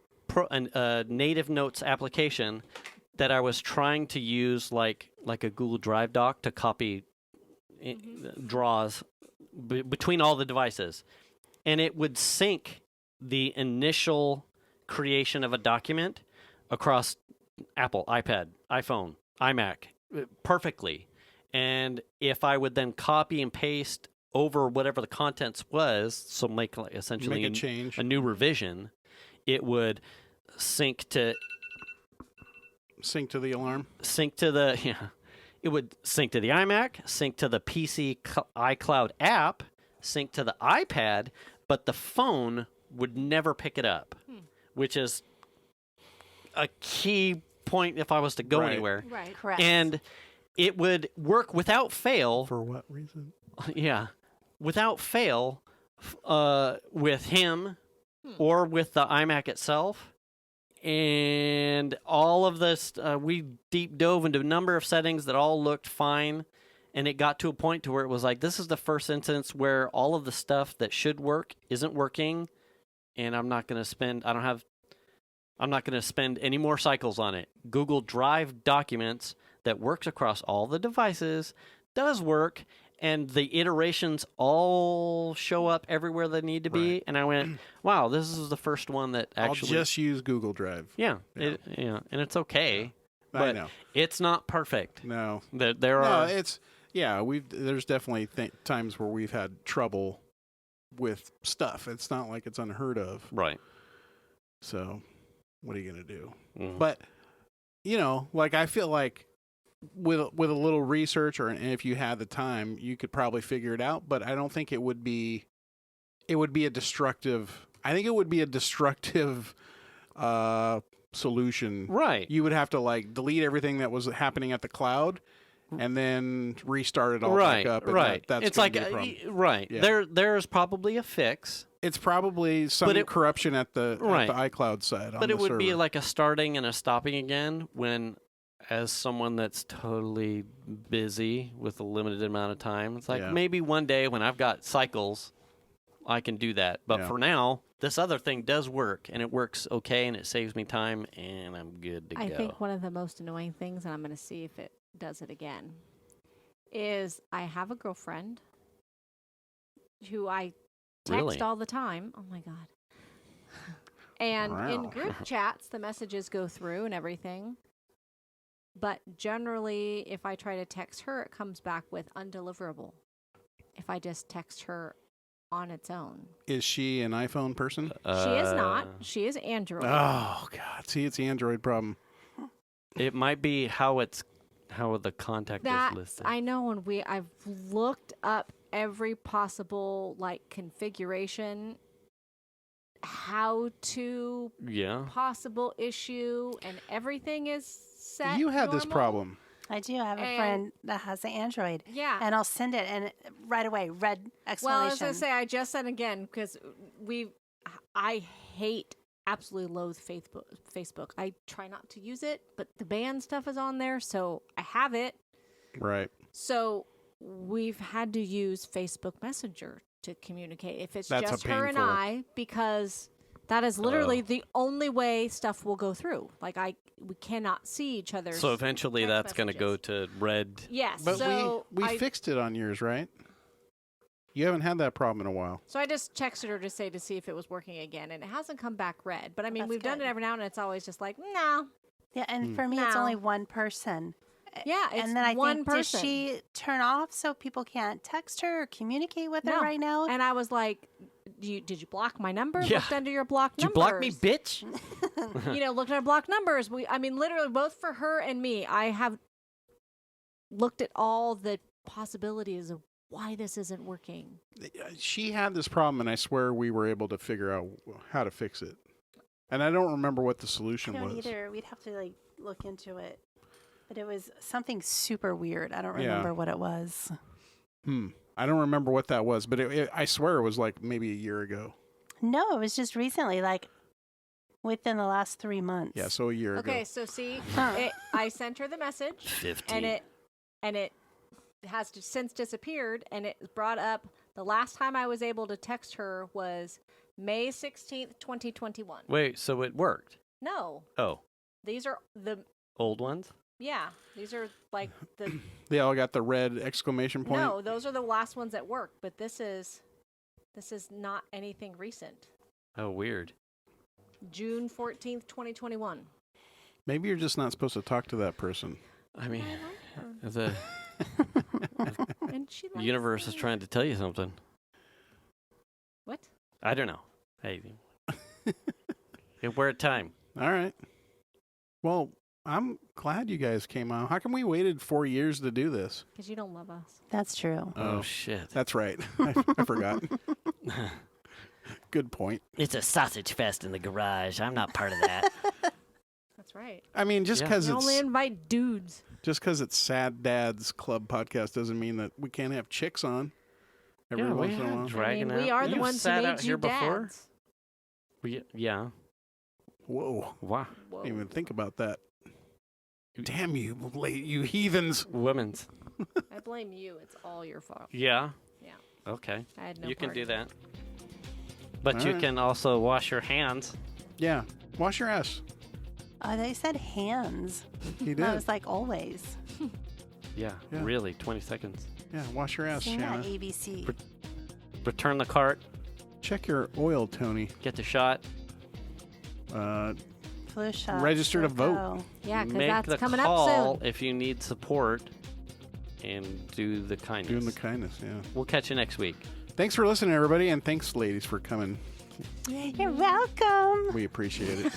S3: notes application that I was trying to use like a Google Drive doc to copy draws between all the devices. And it would sync the initial creation of a document across Apple, iPad, iPhone, iMac perfectly. And if I would then copy and paste over whatever the contents was, so make like essentially
S2: Make a change.
S3: a new revision, it would sync to
S2: Sync to the alarm.
S3: it would sync to the iMac, sync to the PC iCloud app, sync to the iPad, but the phone would never pick it up, which is a key point if I was to go
S2: Right.
S3: anywhere.
S4: Right.
S5: Correct.
S3: And it would work without fail.
S2: For what reason?
S3: Yeah, without fail, with him or with the iMac itself. And all of this, we deep dove into a number of settings that all looked fine. And it got to a point to where it was like, this is the first instance where all of the stuff that should work isn't working. And I'm not going to spend any more cycles on it. Google Drive documents that works across all the devices does work. And the iterations all show up everywhere they need to be.
S2: Right.
S3: And I went, wow, this is the first one that actually...
S2: I'll just use Google Drive.
S3: Yeah,
S2: Yeah.
S3: And it's okay.
S2: I
S3: But
S2: know.
S3: it's not perfect.
S2: No.
S3: There
S2: No,
S3: are...
S2: there's definitely times where we've had trouble with stuff. It's not like it's unheard of.
S3: Right.
S2: So, what are you gonna do?
S6: Mhm.
S2: But like I feel like with a little research, or if you had the time, you could probably figure it out. But I don't think it would be. It would be a destructive. I think it would be a destructive solution.
S6: Right.
S2: You would have to like delete everything that was happening at the cloud, and then restart it all
S6: Right.
S2: back up. And
S6: Right.
S2: That's
S6: it's
S2: gonna
S6: like
S2: be a problem.
S6: right.
S2: Yeah.
S6: There's probably a fix.
S2: It's probably some corruption at the iCloud side.
S6: But it would be like a starting and a stopping again when, as someone that's totally busy with a limited amount of time, it's like maybe one day when I've got cycles, I can do that. But for now, this other thing does work, and it works okay, and it saves me time, and I'm good to go.
S4: I think one of the most annoying things, and I'm going to see if it does it again, is I have a girlfriend who I text all the time. Oh, my God. And in group chats, the messages go through and everything. But generally, if I try to text her, it comes back with undeliverable. If I just text her on its own.
S2: Is she an iPhone person?
S4: She is not. She is Android.
S2: Oh, God. See, it's the Android problem.
S6: It might be how the contact is listed.
S4: I know, and I've looked up every possible configuration, how to possible issue, and everything is set.
S2: You had this problem.
S5: I do have a friend that has an Android.
S4: Yeah.
S5: And I'll send it, and right away, red exclamation.
S4: Well, I was going to say, I just said again, because I absolutely loathe Facebook. I try not to use it, but the band stuff is on there, so I have it.
S2: Right.
S4: So we've had to use Facebook Messenger to communicate. If it's
S2: That's
S4: just her and I, because that is literally the only way stuff will go through. We cannot see each other.
S6: So eventually that's going to go to red.
S4: Yes.
S2: But
S4: so
S2: we fixed it on yours, right? You haven't had that problem in a while.
S4: So I just texted her to see if it was working again, and it hasn't come back red. But I mean, we've done it every now and then. It's always just like, no.
S5: Yeah, and for me, it's only one person.
S4: Yeah, it's
S5: and then I
S4: one
S5: think,
S4: person.
S5: Does she turn off so people can't text her or communicate with her right now?
S4: And I was like, did you block my number?
S6: Yeah.
S4: Looked under your blocked
S6: Did you
S4: numbers.
S6: block me, bitch?
S4: Looked at our blocked numbers. Literally, both for her and me, I have looked at all the possibilities of why this isn't working.
S2: She had this problem, and I swear we were able to figure out how to fix it. And I don't remember what the solution was.
S5: I don't either. We'd have to look into it. But it was something super weird. I don't remember what it was.
S2: I don't remember what that was, but I swear it was maybe a year ago.
S5: No, it was just recently, within the last 3 months.
S2: Yeah, so a year ago.
S4: Okay, so see, I sent her the message,
S6: 15.
S4: and it has since disappeared, and it brought up the last time I was able to text her was May 16th, 2021.
S6: Wait, so it worked?
S4: No.
S6: Oh.
S4: These are the
S6: old ones?
S4: Yeah, these are the
S2: They all got the red exclamation point?
S4: No, those are the last ones that work, but this is not anything recent.
S6: Oh, weird.
S4: June 14th, 2021.
S2: Maybe you're just not supposed to talk to that person.
S6: I mean, the
S4: And she
S6: universe is trying to tell you something.
S4: What?
S6: I don't know. Hey, we're at time.
S2: All right. Well, I'm glad you guys came out. How come we waited 4 years to do this?
S4: Because you don't love us.
S5: That's true.
S6: Oh shit.
S2: That's right. I forgot. Good point.
S7: It's a sausage fest in the garage. I'm not part of that.
S4: That's right.
S2: I mean, just because
S4: You only
S2: it's
S4: invite dudes.
S2: just because it's Sad Dad's Club podcast doesn't mean that we can't have chicks on every
S6: Yeah,
S2: once
S6: we
S2: in a
S6: had
S2: while.
S6: dragging
S4: we
S6: out.
S4: are the
S6: You've
S4: ones who
S6: sat
S4: made
S6: out
S4: you
S6: here before.
S4: dads.
S6: Yeah.
S2: Whoa!
S6: Wow.
S4: Whoa.
S2: Didn't even think about that. Damn you, you heathens!
S6: Women's.
S4: I blame you. It's all your fault.
S6: Yeah.
S4: Yeah.
S6: Okay.
S4: I had no
S6: You can
S4: part
S6: do
S4: in it.
S6: that. But
S2: All
S6: you
S2: right.
S6: can also wash your hands.
S2: Yeah, wash your ass.
S5: They said hands.
S2: He did.
S5: I was like, always.
S6: Yeah.
S2: Yeah.
S6: Really. 20 seconds.
S2: Yeah, wash your ass,
S5: Sing that
S2: Shana.
S5: ABC.
S6: Return the cart.
S2: Check your oil, Tony.
S6: Get the shot.
S5: Flu shot.
S2: Register to vote.
S5: go.
S4: Yeah, because
S6: Make
S4: that's
S6: the
S4: coming
S6: call
S4: up soon.
S6: if you need support. And do the kindness.
S2: Doing the kindness, yeah.
S6: We'll catch you next week.
S2: Thanks for listening, everybody, and thanks, ladies, for coming.
S5: You're welcome.
S2: We appreciate it.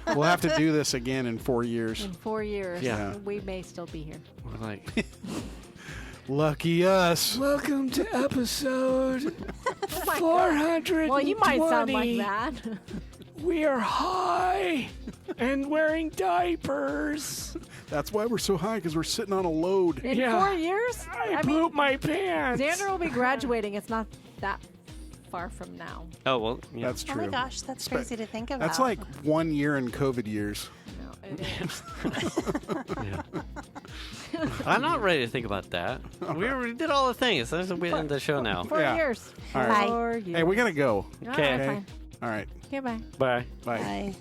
S2: We'll have to do this again in 4 years.
S4: In 4 years,
S2: Yeah.
S4: we may still be here.
S6: We're like,
S2: Lucky us.
S8: Welcome to episode 420.
S4: Well, you might sound like that.
S8: We are high and wearing diapers.
S2: That's why we're so high, because we're sitting on a load.
S4: In
S8: Yeah.
S4: 4 years?
S8: I pooped my pants.
S4: Xander will be graduating. It's not that far from now.
S6: oh, well, yeah.
S2: That's
S5: Oh
S2: true.
S5: my gosh, that's crazy to think about.
S2: That's like 1 year in COVID years.
S4: No, it is.
S6: I'm not ready to think about that. We did all the things. That's we end the show now.
S4: 4
S2: Yeah.
S4: years.
S2: All right.
S4: 4 years.
S2: Hey, we got to go.
S4: All
S6: Okay.
S4: right, fine.
S2: All right.
S4: Okay, bye.
S6: Bye.
S2: Bye.
S5: Bye.